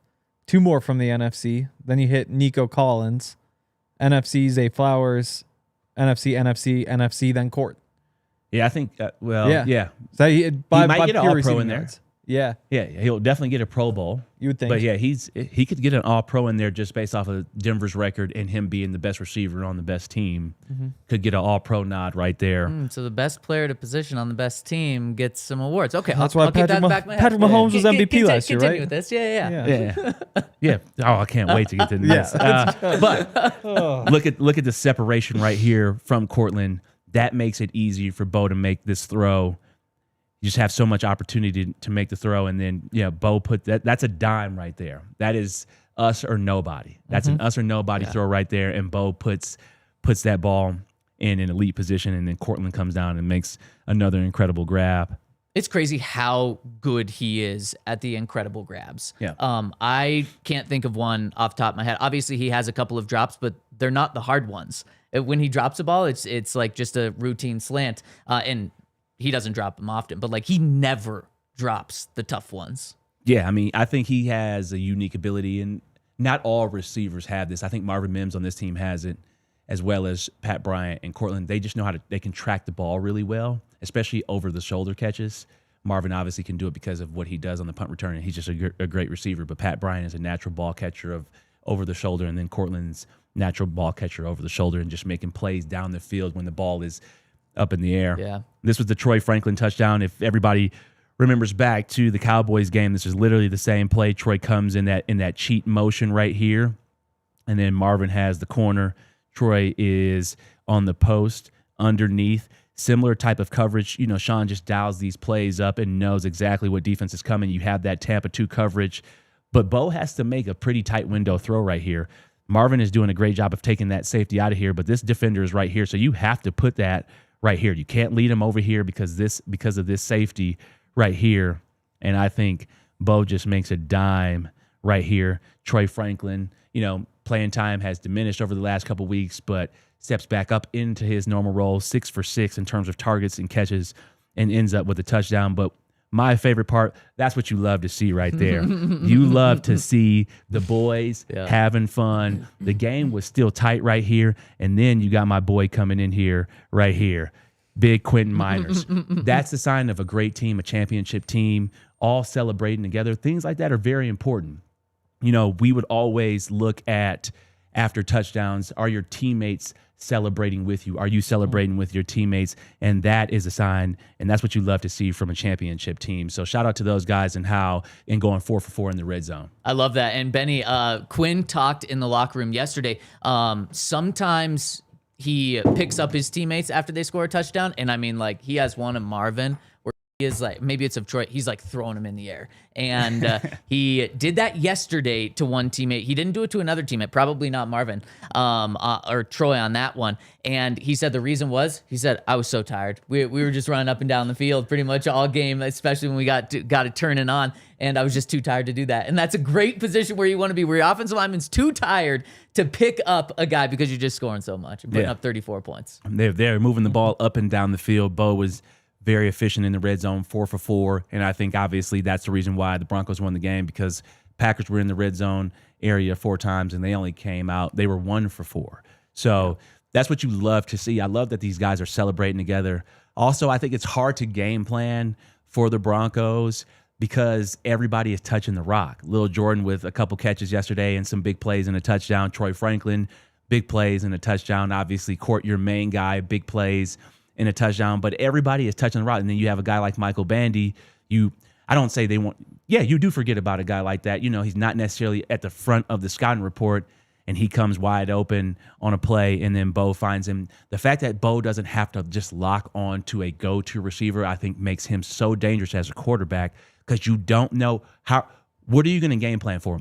S1: 2 more from the NFC. Then you hit Nico Collins. NFC, Zay Flowers. NFC, then Court.
S3: Yeah, I think, yeah.
S1: So
S3: he might get an all-pro in there.
S1: Yards. Yeah.
S3: Yeah, he'll definitely get a Pro Bowl.
S1: You would think.
S3: But yeah, he could get an all-pro in there just based off of Denver's record and him being the best receiver on the best team. Could get an all-pro nod right there.
S4: So the best player to position on the best team gets some awards. Okay,
S1: that's why Patrick Mahomes was MVP last year, right?
S4: Continue with this.
S3: Yeah. Oh, I can't wait to get to this. But look at the separation right here from Courtland. That makes it easy for Bo to make this throw. You just have so much opportunity to make the throw, and then Bo put that's a dime right there. That is us or nobody. That's an us or nobody throw right there, and Bo puts that ball in an elite position, and then Courtland comes down and makes another incredible grab.
S4: It's crazy how good he is at the incredible grabs.
S3: Yeah.
S4: I can't think of one off the top of my head. Obviously, he has a couple of drops, but they're not the hard ones. When he drops a ball, it's like just a routine slant, and he doesn't drop them often, but he never drops the tough ones.
S3: Yeah, I mean, I think he has a unique ability, and not all receivers have this. I think Marvin Mims on this team has it, as well as Pat Bryant and Cortland, they just know they can track the ball really well, especially over the shoulder catches. Marvin obviously can do it because of what he does on the punt return, and he's just a great receiver. But Pat Bryant is a natural ball catcher of over the shoulder, and then Cortland's natural ball catcher over the shoulder and just making plays down the field when the ball is up in the air.
S4: Yeah.
S3: This was the Troy Franklin touchdown. If everybody remembers back to the Cowboys game, this is literally the same play. Troy comes in that cheat motion right here, and then Marvin has the corner. Troy is on the post underneath. Similar type of coverage. You know, Sean just dials these plays up and knows exactly what defense is coming. You have that Tampa 2 coverage, but Bo has to make a pretty tight window throw right here. Marvin is doing a great job of taking that safety out of here, but this defender is right here, so you have to put that right here. You can't lead him over here because of this safety right here, and I think Bo just makes a dime right here. Troy Franklin, you know, playing time has diminished over the last couple weeks, but steps back up into his normal role, 6 for 6 in terms of targets and catches, and ends up with a touchdown. But my favorite part, that's what you love to see right there. You love to see the boys having fun. The game was still tight right here, and then you got my boy coming in here right here, Big Quentin Miners. That's the sign of a great team, a championship team, all celebrating together. Things like that are very important. You know, we would always look at after touchdowns, are your teammates celebrating with you? Are you celebrating with your teammates? And that is a sign, and that's what you love to see from a championship team. So shout out to those guys and going 4 for 4 in the red zone.
S4: I love that. And Benny, Quinn talked in the locker room yesterday. Sometimes he picks up his teammates after they score a touchdown. And I mean, like, he has one in Marvin where he is like, maybe it's of Troy, he's like throwing him in the air. And he did that yesterday to one teammate. He didn't do it to another teammate, probably not Marvin or Troy on that one. And he said the reason was, he said, I was so tired. We were just running up and down the field pretty much all game, especially when we got it turning on. And I was just too tired to do that. And that's a great position where you want to be, where your offensive lineman's too tired to pick up a guy because you're just scoring so much and putting up 34 points.
S3: They're moving the ball up and down the field. Bo was very efficient in the red zone, 4 for 4. And I think obviously that's the reason why the Broncos won the game, because Packers were in the red zone area 4 times and they only came out. They were 1 for 4. So that's what you love to see. I love that these guys are celebrating together. Also, I think it's hard to game plan for the Broncos because everybody is touching the rock. Lil Jordan with a couple catches yesterday and some big plays and a touchdown. Troy Franklin, big plays and a touchdown. Obviously, Court, your main guy, big plays and a touchdown. But everybody is touching the rock. And then you have a guy like Michael Bandy. I don't say they want. Yeah, you do forget about a guy like that. You know, he's not necessarily at the front of the scouting report, and he comes wide open on a play, and then Bo finds him. The fact that Bo doesn't have to just lock on to a go-to receiver, I think makes him so dangerous as a quarterback, because you don't know what are you going to game plan for?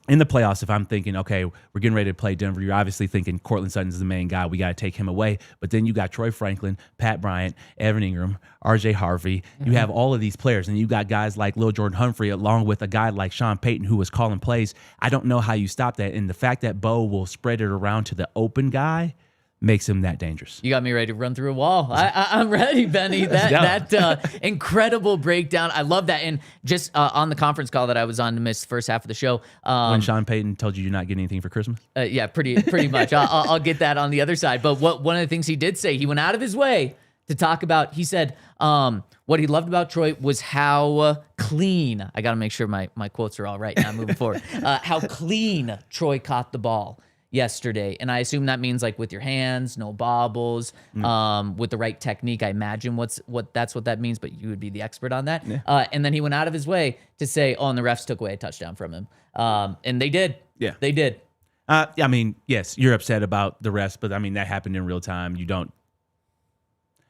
S3: In the playoffs, if I'm thinking, okay, we're getting ready to play Denver, you're obviously thinking Courtland Sutton's the main guy. We got to take him away. But then you got Troy Franklin, Pat Bryant, Evan Ingram, RJ Harvey. You have all of these players, and you got guys like Lil Jordan Humphrey along with a guy like Sean Payton who was calling plays. I don't know how you stop that. And the fact that Bo will spread it around to the open guy makes him that dangerous.
S4: You got me ready to run through a wall. I'm ready, Benny. That incredible breakdown. I love that. And just on the conference call that I was on to miss the first half of the show.
S3: When Sean Payton told you you're not getting anything for Christmas?
S4: Yeah, pretty much. I'll get that on the other side. But one of the things he did say, he went out of his way to talk about, he said what he loved about Troy was how clean, I got to make sure my quotes are all right now moving forward, how clean Troy caught the ball yesterday. And I assume that means like with your hands, no bobbles, with the right technique. I imagine that's what that means, but you would be the expert on that. Yeah. And then he went out of his way to say, and the refs took away a touchdown from him. And they did. Yeah. They did.
S3: I mean, yes, you're upset about the refs, but I mean, that happened in real time.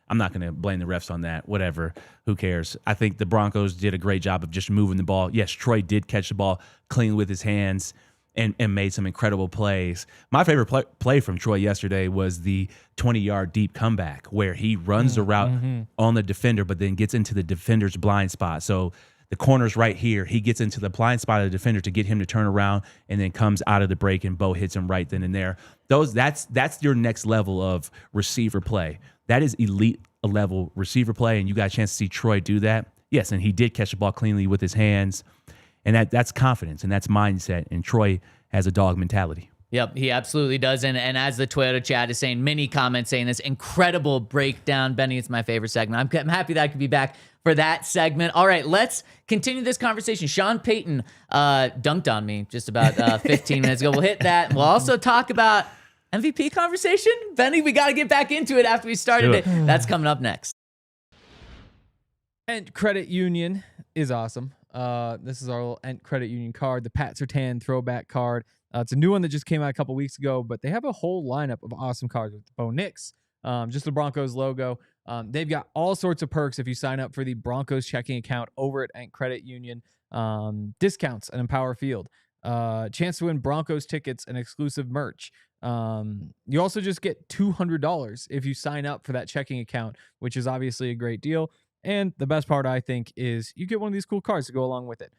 S3: I'm not going to blame the refs on that. Whatever. Who cares? I think the Broncos did a great job of just moving the ball. Yes, Troy did catch the ball clean with his hands and made some incredible plays. My favorite play from Troy yesterday was the 20-yard deep comeback where he runs the route on the defender but then gets into the defender's blind spot. So the corner's right here. He gets into the blind spot of the defender to get him to turn around and then comes out of the break and Bo hits him right then and there. That's your next level of receiver play. That is elite level receiver play, and you got a chance to see Troy do that. Yes, and he did catch the ball cleanly with his hands. And that's confidence, and that's mindset, and Troy has a dog mentality.
S4: Yep, he absolutely does. And as the Toyota chat is saying, many comments saying this incredible breakdown. Benny, it's my favorite segment. I'm happy that I could be back for that segment. All right, let's continue this conversation. Sean Payton dunked on me just about 15 minutes ago. We'll hit that. We'll also talk about MVP conversation. Benny, we got to get back into it after we started it. That's coming up next.
S1: Ent Credit Union is awesome. This is our little Ent Credit Union card, the Pat Surtain throwback card. It's a new one that just came out a couple weeks ago, but they have a whole lineup of awesome cards with Bo Nix, just the Broncos logo. They've got all sorts of perks if you sign up for the Broncos checking account over at Ent Credit Union. Discounts at Empower Field. Chance to win Broncos tickets and exclusive merch. You also just get $200 if you sign up for that checking account, which is obviously a great deal. And the best part, I think, is you get one of these cool cards to go along with it.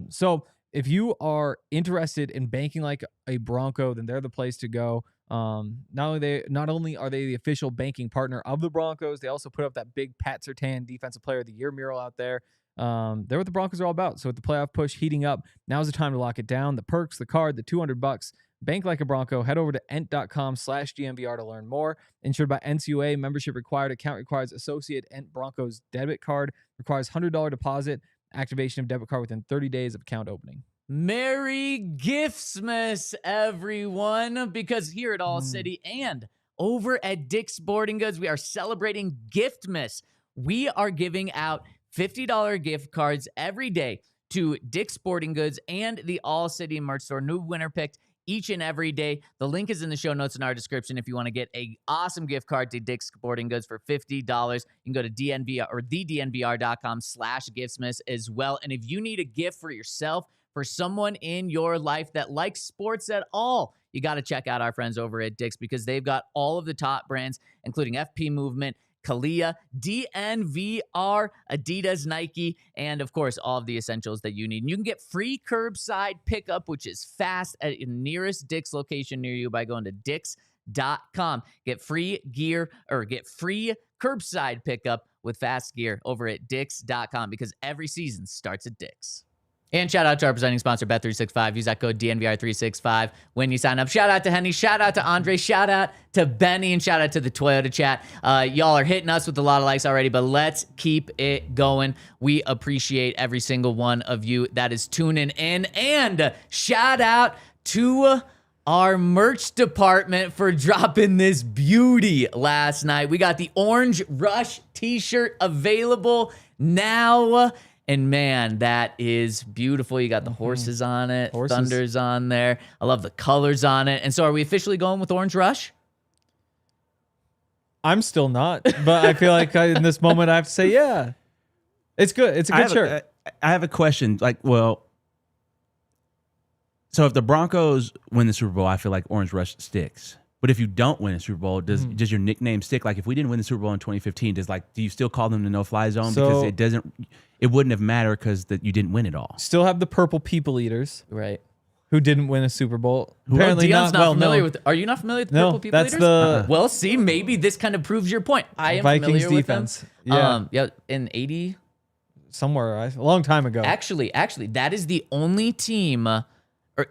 S1: So if you are interested in banking like a Bronco, then they're the place to go. Not only are they the official banking partner of the Broncos, they also put up that big Pat Surtain Defensive Player of the Year mural out there. They're what the Broncos are all about. So with the playoff push heating up, now's the time to lock it down. The perks, the card, the $200. Bank like a Bronco. Head over to ent.com/DNVR to learn more. Insured by NCUA. Membership required. Account requires associate Ent Broncos debit card. Requires $100 deposit. Activation of debit card within 30 days of account opening.
S4: Merry Giftsmas, everyone, because here at ALLCITY and over at Dick's Sporting Goods, we are celebrating Giftmas. We are giving out $50 gift cards every day to Dick's Sporting Goods and the ALLCITY merch store. New winner picked each and every day. The link is in the show notes in our description if you want to get a awesome gift card to Dick's Sporting Goods for $50. You can go to DNVR or thednvr.com/Giftsmas as well. And if you need a gift for yourself, for someone in your life that likes sports at all, you got to check out our friends over at Dick's because they've got all of the top brands, including FP Movement, Kalia, DNVR, Adidas, Nike, and of course, all of the essentials that you need. And you can get free curbside pickup, which is fast at your nearest Dick's location near you by going to Dicks.com. Get free gear or get free curbside pickup with fast gear over at Dicks.com because every season starts at Dick's. And shout out to our presenting sponsor, Bet365. Use that code DNVR365 when you sign up. Shout out to Henny. Shout out to Andre. Shout out to Benny. And shout out to the Toyota chat. Y'all are hitting us with a lot of likes already, but let's keep it going. We appreciate every single one of you that is tuning in. And shout out to our merch department for dropping this beauty last night. We got the Orange Rush t-shirt available now. And man, that is beautiful. You got the horses on it, Thunder's on there. I love the colors on it. And so are we officially going with Orange Rush?
S1: I'm still not, but I feel like in this moment I have to say, yeah. It's good. It's a good shirt.
S3: I have a question. So if the Broncos win the Super Bowl, I feel like Orange Rush sticks. But if you don't win a Super Bowl, does your nickname stick? Like if we didn't win the Super Bowl in 2015, do you still call them the no-fly zone?
S1: So,
S3: because it wouldn't have mattered because you didn't win it all.
S1: Still have the purple people eaters,
S4: right?
S1: Who didn't win a Super Bowl?
S4: Apparently not familiar with. Are you not familiar with the purple people eaters? Well, see, maybe this kind of proves your point. I am
S1: Vikings
S4: familiar
S1: defense.
S4: with them. Yeah, in 80
S1: somewhere a long time ago.
S4: Actually, that is the only team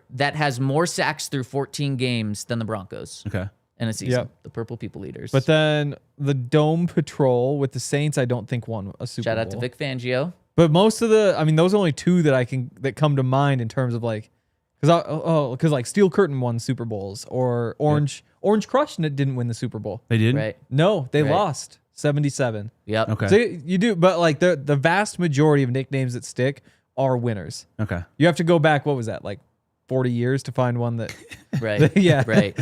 S4: that has more sacks through 14 games than the Broncos.
S3: Okay.
S4: In a season, the Purple People Eaters.
S1: But then the Dome Patrol with the Saints, I don't think won a Super Bowl.
S4: Shout out to Vic Fangio.
S1: But most of those are only two that come to mind in terms of because like Steel Curtain won Super Bowls or Orange Crush didn't win the Super Bowl.
S3: They didn't?
S4: Right.
S1: No, they lost 77.
S4: Yep.
S3: Okay.
S1: So you do, but like the vast majority of nicknames that stick are winners.
S3: Okay.
S1: You have to go back. What was that like? 40 years to find one that
S4: right
S1: yeah
S4: right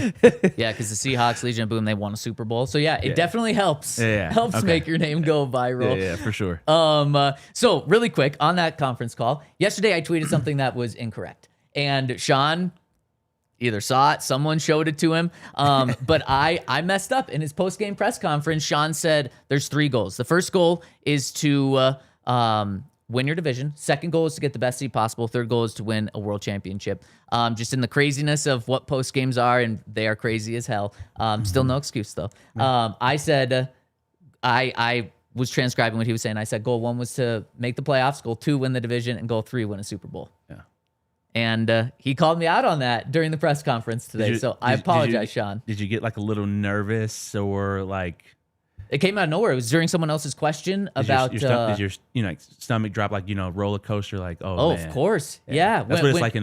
S4: yeah because the Seahawks, Legion of Boom, they won a Super Bowl, so it definitely helps make your name go viral.
S3: Yeah, for sure.
S4: So really quick on that conference call yesterday, I tweeted something that was incorrect, and Sean either saw it, someone showed it to him, but I messed up in his post-game press conference. Sean said there's 3 goals. The first goal is to win your division. Second goal is to get the best seed possible. Third goal is to win a world championship. Just in the craziness of what post games are, and they are crazy as hell. Still no excuse though. I said, I was transcribing what he was saying. I said goal 1 was to make the playoffs. Goal 2, win the division, and goal 3, win a Super Bowl.
S3: Yeah.
S4: And he called me out on that during the press conference today. So I apologize, Sean.
S3: Did you get like a little nervous or like?
S4: It came out of nowhere. It was during someone else's question about.
S3: Did your like stomach drop like roller coaster like
S4: oh man. Of course yeah.
S3: That's what it's like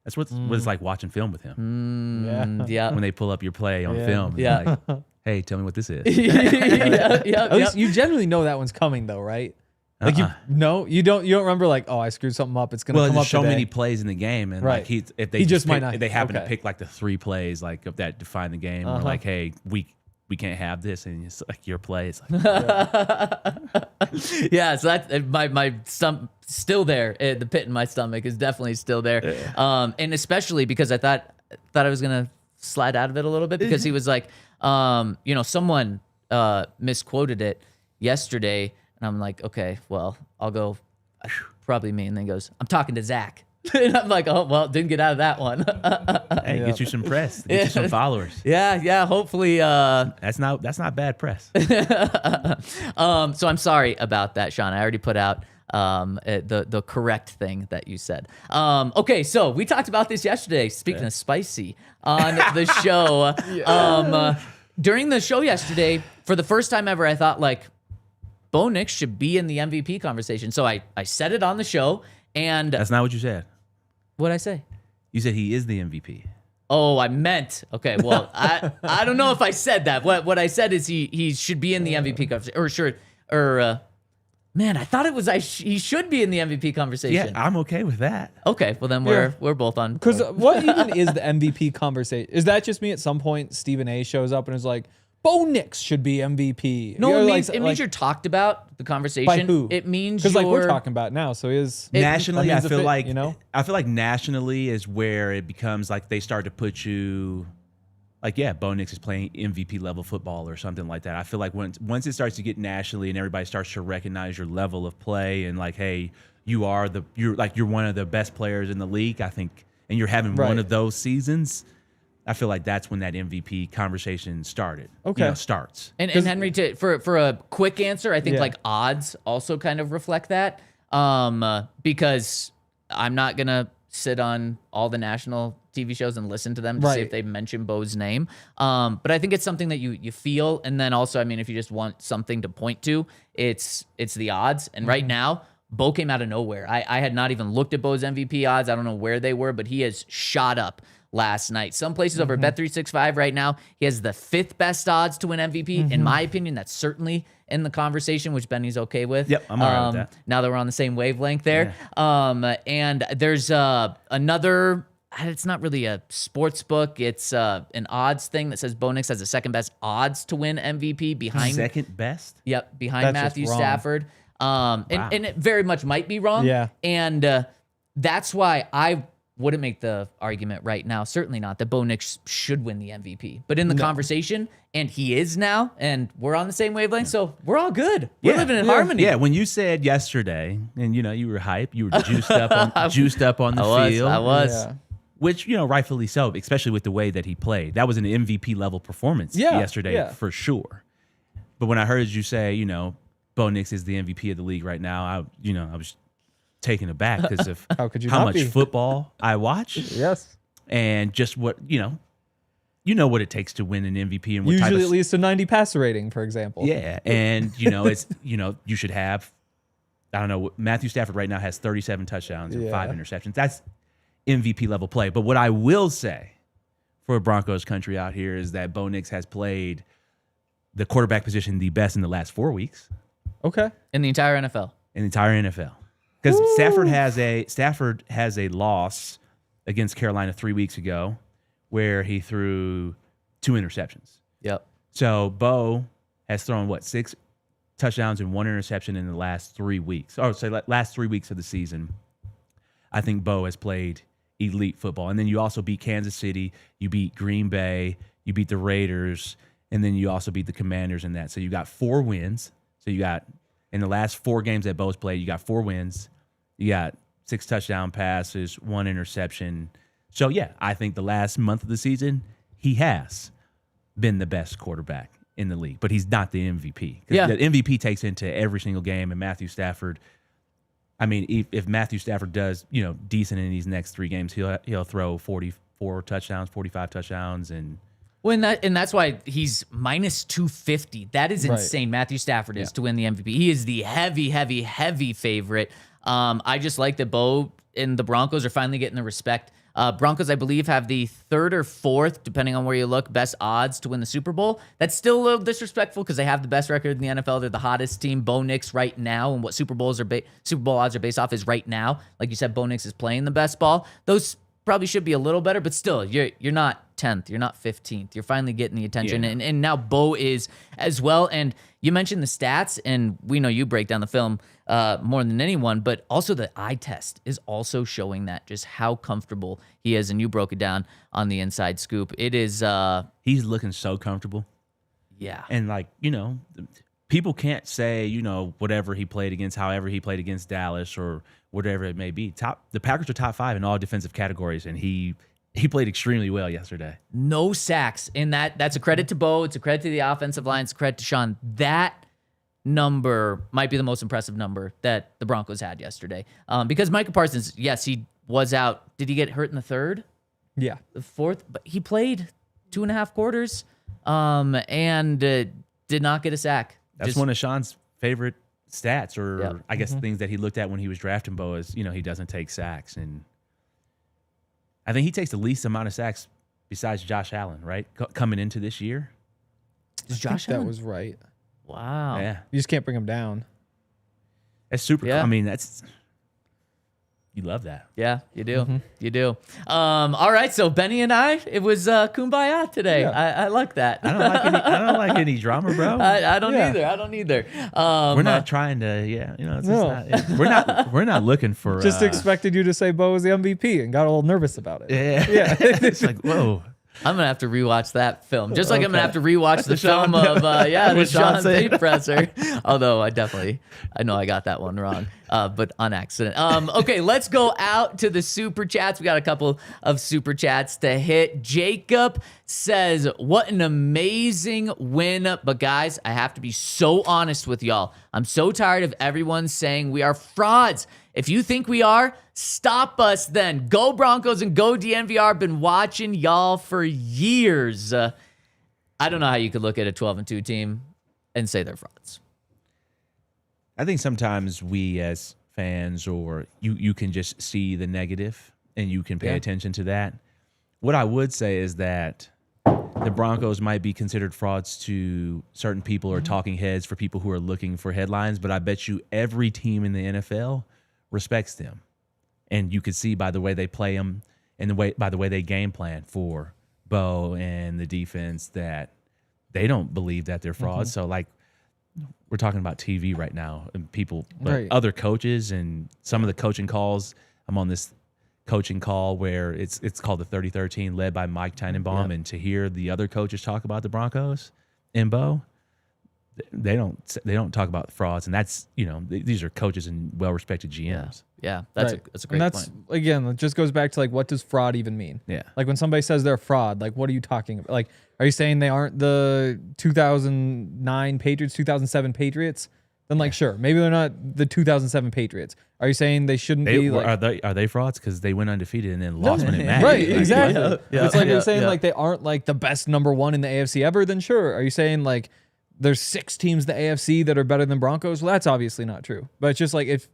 S3: that's what it's like watching film with him.
S4: Yeah.
S3: When they pull up your play on film.
S4: Yeah.
S3: Like, hey, tell me what this is.
S1: At least you generally know that one's coming though, right? Like you don't remember like, oh, I screwed something up. It's gonna come up
S3: so
S1: today.
S3: many plays in the game, and
S1: right.
S3: like if they happen to pick like the 3 plays like of that define the game, or like, hey, we can't have this, and it's like your play. It's like,
S4: yeah. So that's my stomach still there. The pit in my stomach is definitely still there. Yeah. And especially because I thought I was gonna slide out of it a little bit because he was like, someone misquoted it yesterday. And I'm like, okay, well, I'll go, probably me. And then he goes, I'm talking to Zac. And I'm like, oh, well, didn't get out of that one.
S3: Hey, get you some press, get you some followers.
S4: Yeah, hopefully.
S3: That's not bad press.
S4: So I'm sorry about that, Sean. I already put out the correct thing that you said. Okay, so we talked about this yesterday. Speaking of spicy on the show, during the show yesterday, for the first time ever, I thought like, Bo Nix should be in the MVP conversation. So I said it on the show, and
S3: that's not what you said.
S4: What'd I say?
S3: You said he is the MVP.
S4: Oh, I meant okay. Well, I don't know if I said that. What I said is he should be in the MVP conversation, man, I thought it was he should be in the MVP conversation.
S3: Yeah, I'm okay with that.
S4: Okay, well then we're both on.
S1: Because what even is the MVP conversation? Is that just me? At some point, Stephen A shows up and is like, Bo Nix should be MVP.
S4: No, it means you're talked about the conversation.
S1: By who?
S4: It means
S1: because like we're talking about now. So
S3: nationally. I feel like I feel like nationally is where it becomes like they start to put you like Bo Nix is playing MVP level football or something like that. I feel like once it starts to get nationally and everybody starts to recognize your level of play and like, hey, you're one of the best players in the league. I think, and you're having one of those seasons. I feel like that's when that MVP conversation started.
S1: Okay,
S3: starts.
S4: And Henry, for a quick answer, I think like odds also kind of reflect that, because I'm not gonna sit on all the national TV shows and listen to them to see if they mention Bo's name. But I think it's something that you feel, and then also, I mean, if you just want something to point to, it's the odds. And right now, Bo came out of nowhere. I had not even looked at Bo's MVP odds. I don't know where they were, but he has shot up last night. Some places over Bet365 right now, he has the 5th best odds to win MVP. In my opinion, that's certainly in the conversation, which Benny's okay with.
S3: Yep, I'm all right with that.
S4: Now that we're on the same wavelength there. Yeah. And there's another, it's not really a sports book. It's an odds thing that says Bo Nix has the 2nd best odds to win MVP behind.
S3: 2nd best?
S4: Yep, behind Matthew Stafford. And it very much might be wrong.
S1: Yeah.
S4: And that's why I wouldn't make the argument right now, certainly not, that Bo Nix should win the MVP. But in the conversation, and he is now, and we're on the same wavelength, so we're all good. We're living in harmony.
S3: Yeah, when you said yesterday, and you were hype, you were juiced up on the field.
S4: I was. Yeah.
S3: Which, rightfully so, especially with the way that he played. That was an MVP level performance yesterday for sure. But when I heard you say, Bo Nix is the MVP of the league right now, I was taken aback because of how much football I watch.
S1: Yes.
S3: And just what, what it takes to win an MVP and what
S1: usually
S3: type of,
S1: at least a 90 passer rating, for example.
S3: Yeah. And, it's, you should have, I don't know, Matthew Stafford right now has 37 touchdowns and 5 interceptions. That's MVP level play. But what I will say for Broncos country out here is that Bo Nix has played the quarterback position the best in the last 4 weeks.
S4: Okay. In the entire NFL.
S3: Because Stafford has a loss against Carolina 3 weeks ago where he threw 2 interceptions.
S4: Yep.
S3: So Bo has thrown 6 touchdowns and 1 interception in the last 3 weeks. Or say last 3 weeks of the season. I think Bo has played elite football. And then you also beat Kansas City, you beat Green Bay, you beat the Raiders, and then you also beat the Commanders in that. So you got 4 wins. So you got in the last 4 games that Bo's played, you got 4 wins. You got 6 touchdown passes, 1 interception. So, I think the last month of the season, he has been the best quarterback in the league. But he's not the MVP. The MVP takes into every single game, and Matthew Stafford I mean, if Matthew Stafford does, decent in these next 3 games, he'll throw 44 touchdowns, 45 touchdowns, and
S4: that's why he's minus 250. That is insane. Matthew Stafford is to win the MVP. He is the heavy favorite. I just like that Bo and the Broncos are finally getting the respect. Broncos, I believe, have the 3rd or 4th, depending on where you look, best odds to win the Super Bowl. That's still a little disrespectful because they have the best record in the NFL. They're the hottest team. Bo Nix right now, and what Super Bowl odds are based off is right now. Like you said, Bo Nix is playing the best ball. Those probably should be a little better, but still, you're not 10th. You're not 15th. You're finally getting the attention, and now Bo is as well. And you mentioned the stats, and we know you break down the film more than anyone, but also the eye test is also showing that just how comfortable he is, and you broke it down on the Inside Scoop. It is
S3: he's looking so comfortable.
S4: Yeah.
S3: And people can't say, whatever he played against, however he played against Dallas or whatever it may be. The Packers are top 5 in all defensive categories, and he played extremely well yesterday.
S4: No sacks, and that's a credit to Bo. It's a credit to the offensive line. It's a credit to Sean. That number might be the most impressive number that the Broncos had yesterday. Because Micah Parsons, yes, he was out. Did he get hurt in the 3rd?
S1: Yeah.
S4: The 4th? But he played 2.5 quarters and did not get a sack.
S3: That's one of Sean's favorite stats, or I guess things that he looked at when he was drafting Bo is, he doesn't take sacks. And I think he takes the least amount of sacks besides Josh Allen, right? Coming into this year.
S1: Is Josh Allen? That was right.
S4: Wow.
S3: Yeah.
S1: You just can't bring him down.
S3: That's super cool. I mean, you love that.
S4: Yeah, you do. You do. All right, so Benny and I, it was kumbaya today. Yeah. I like that.
S3: I don't like any drama, bro.
S4: I don't either.
S3: We're not trying to. We're not looking for.
S1: Just expected you to say Bo was the MVP and got a little nervous about it.
S3: Yeah. It's like, whoa.
S4: I'm going to have to rewatch that film. Just like I'm going to have to rewatch the film of, the Sean Payton presser. Although I know I got that one wrong, but on accident. Okay, let's go out to the Super Chats. We got a couple of Super Chats to hit. Jacob says, what an amazing win. But guys, I have to be so honest with y'all. I'm so tired of everyone saying we are frauds. If you think we are, stop us then. Go Broncos and go DNVR. Been watching y'all for years. I don't know how you could look at a 12-2 team and say they're frauds.
S3: I think sometimes we as fans, or you can just see the negative and you can pay attention to that. What I would say is that the Broncos might be considered frauds to certain people or talking heads for people who are looking for headlines, but I bet you every team in the NFL respects them, and you could see by the way they play them and by the way they game plan for Bo and the defense that they don't believe that they're frauds. So we're talking about TV right now and people, but other coaches and some of the coaching calls. I'm on this coaching call where it's called the 30-13, led by Mike Tannenbaum, and to hear the other coaches talk about the Broncos and Bo, they don't talk about the frauds, and that's these are coaches and well-respected GMs.
S4: Yeah, that's a great point.
S1: Again, it just goes back to what does fraud even mean?
S3: Yeah,
S1: when somebody says they're a fraud, what are you talking about? Are you saying they aren't the 2009 Patriots, 2007 Patriots? Then sure, maybe they're not the 2007 Patriots. Are you saying they shouldn't be
S3: are they frauds because they went undefeated and then lost when it mattered?
S1: Right, exactly. It's you're saying they aren't the best number 1 in the AFC ever. Then sure, are you saying there's 6 teams in the AFC that are better than Broncos? Well, that's obviously not true. But it's just if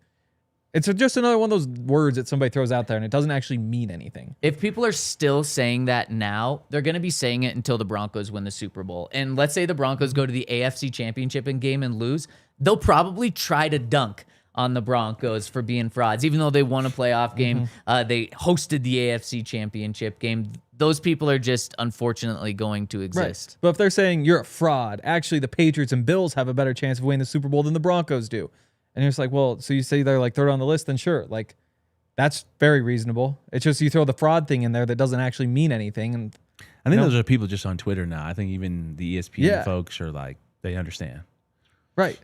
S1: it's just another one of those words that somebody throws out there and it doesn't actually mean anything.
S4: If people are still saying that now, they're going to be saying it until the Broncos win the Super Bowl. And let's say the Broncos go to the AFC Championship game and lose, they'll probably try to dunk on the Broncos for being frauds, even though they won a playoff game. They hosted the AFC Championship game. Those people are just unfortunately going to exist.
S1: Right. But if they're saying you're a fraud, actually the Patriots and Bills have a better chance of winning the Super Bowl than the Broncos do. And you're just well, so you say they're third on the list, then sure. That's very reasonable. It's just you throw the fraud thing in there that doesn't actually mean anything. And
S3: I think those are people just on Twitter now. I think even the ESPN folks are they understand.
S1: Right.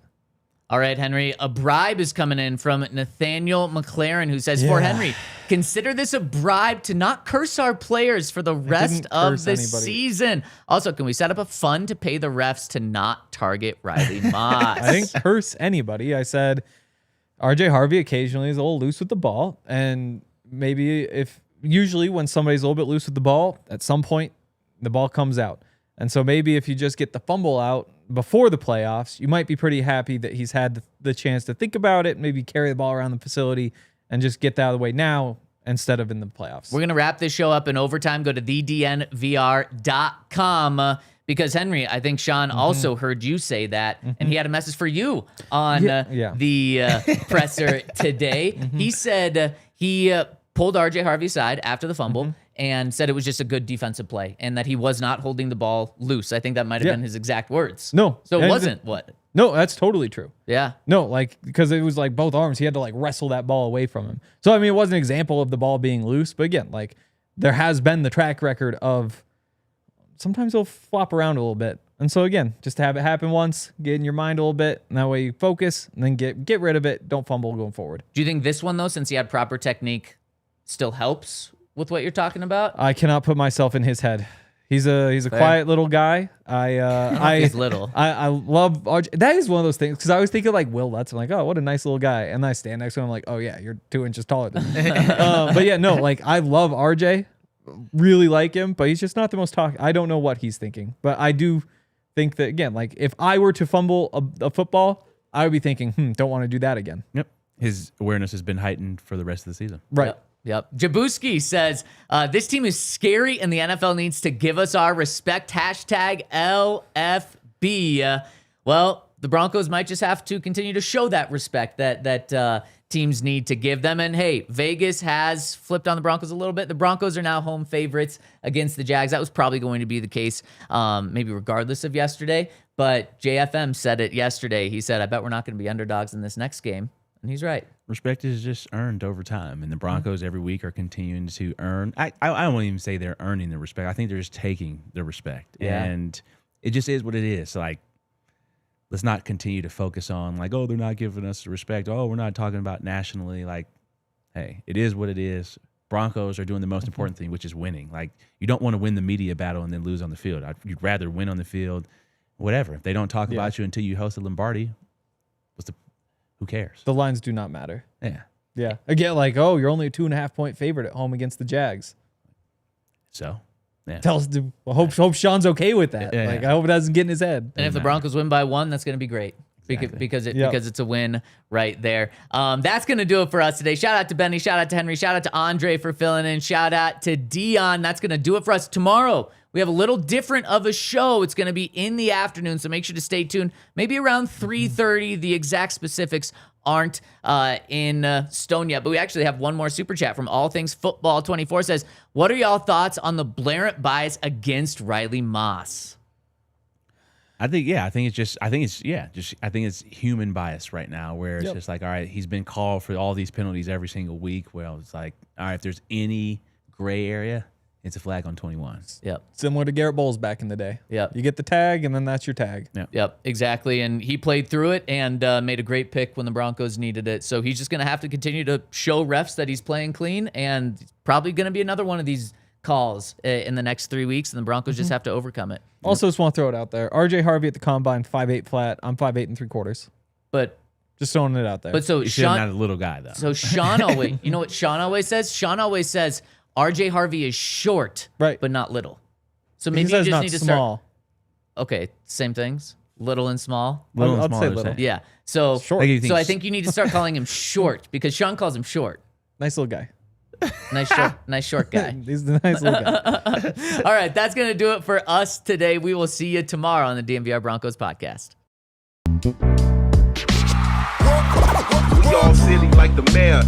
S4: All right, Henry, a bribe is coming in from Nathaniel McLaren, who says, for Henry, consider this a bribe to not curse our players for the rest of the season. Also, can we set up a fund to pay the refs to not target Riley Moss?
S1: I didn't curse anybody. I said, RJ Harvey occasionally is a little loose with the ball, and maybe usually when somebody's a little bit loose with the ball, at some point the ball comes out. And so maybe if you just get the fumble out before the playoffs, you might be pretty happy that he's had the chance to think about it, maybe carry the ball around the facility and just get that out of the way now instead of in the playoffs.
S4: We're going to wrap this show up in overtime. Go to thednvr.com because, Henry, I think Sean also heard you say that, and he had a message for you on the presser today. He said he pulled RJ Harvey aside after the fumble and said it was just a good defensive play and that he was not holding the ball loose. I think that might have been his exact words.
S1: No.
S4: So it wasn't what?
S1: No, that's totally true.
S4: Yeah.
S1: No, because it was both arms. He had to wrestle that ball away from him. So, I mean, it was an example of the ball being loose. But again, there has been the track record of sometimes he'll flop around a little bit. And so, again, just to have it happen once, get in your mind a little bit, and that way you focus and then get rid of it. Don't fumble going forward.
S4: Do you think this one, though, since he had proper technique, still helps with what you're talking about?
S1: I cannot put myself in his head. He's a quiet little guy.
S4: He's little.
S1: I love RJ. That is one of those things because I was thinking Will Lutz. I'm like, oh, what a nice little guy. And then I stand next to him. I'm like, oh yeah, you're 2 inches taller than me. But yeah, no, I love RJ. Really like him, but he's just not the most talk. I don't know what he's thinking, but I do think that again, if I were to fumble a football, I would be thinking, don't want to do that again.
S3: Yep. His awareness has been heightened for the rest of the season.
S1: Right.
S4: Yep. Jabuski says, this team is scary and the NFL needs to give us our respect. Hashtag LFB. Well, the Broncos might just have to continue to show that respect that teams need to give them. And hey, Vegas has flipped on the Broncos a little bit. The Broncos are now home favorites against the Jags. That was probably going to be the case, maybe regardless of yesterday. But JFM said it yesterday. He said, I bet we're not going to be underdogs in this next game. And he's right.
S3: Respect is just earned over time, and the Broncos every week are continuing to earn. I won't even say they're earning the respect. I think they're just taking the respect, and it just is what it is. Let's not continue to focus on oh, they're not giving us the respect. Oh, we're not talking about nationally. Hey, it is what it is. Broncos are doing the most important thing, which is winning. You don't want to win the media battle and then lose on the field. You'd rather win on the field, whatever. If they don't talk about you until you host a Lombardi, who cares?
S1: The lines do not matter.
S3: Yeah.
S1: Yeah. Again, oh, you're only a 2.5 point favorite at home against the Jags.
S3: So, yeah.
S1: Hope Sean's okay with that. I hope it doesn't get in his head.
S4: And if the Broncos win by 1, that's going to be great. Exactly. Because it's a win right there. That's going to do it for us today. Shout out to Bennie. Shout out to Henry. Shout out to Andre for filling in. Shout out to Dion. That's going to do it for us. Tomorrow, we have a little different of a show. It's going to be in the afternoon, so make sure to stay tuned. Maybe around 3:30. The exact specifics aren't in stone yet, but we actually have one more super chat from All Things Football 24. Says, what are y'all thoughts on the Blarent bias against Riley Moss?
S3: I think it's human bias right now, where it's just all right, he's been called for all these penalties every single week. Well, it's all right, if there's any gray area, it's a flag on 21.
S4: Yep.
S1: Similar to Garrett Bowles back in the day.
S4: Yep.
S1: You get the tag, and then that's your tag.
S4: Yep, exactly. And he played through it and made a great pick when the Broncos needed it. So he's just going to have to continue to show refs that he's playing clean, and it's probably going to be another one of these calls in the next 3 weeks, and the Broncos just have to overcome it.
S1: Also, just want to throw it out there. RJ Harvey at the combine, 5'8" flat. I'm 5'8 3/4.
S4: But
S1: just throwing it out there.
S4: But so
S3: Sean, not a little guy though.
S4: So Sean always, you know what Sean always says? Sean always says RJ Harvey is short, but not little. So maybe you just need to start. Okay, same things. Little and small.
S1: I'd say little.
S4: Yeah. So
S1: short.
S4: So I think you need to start calling him short because Sean calls him short.
S1: Nice little guy.
S4: Nice short guy.
S1: He's the nice little guy.
S4: All right, that's going to do it for us today. We will see you tomorrow on the DNVR Broncos Podcast.
S5: We all silly like the mayor.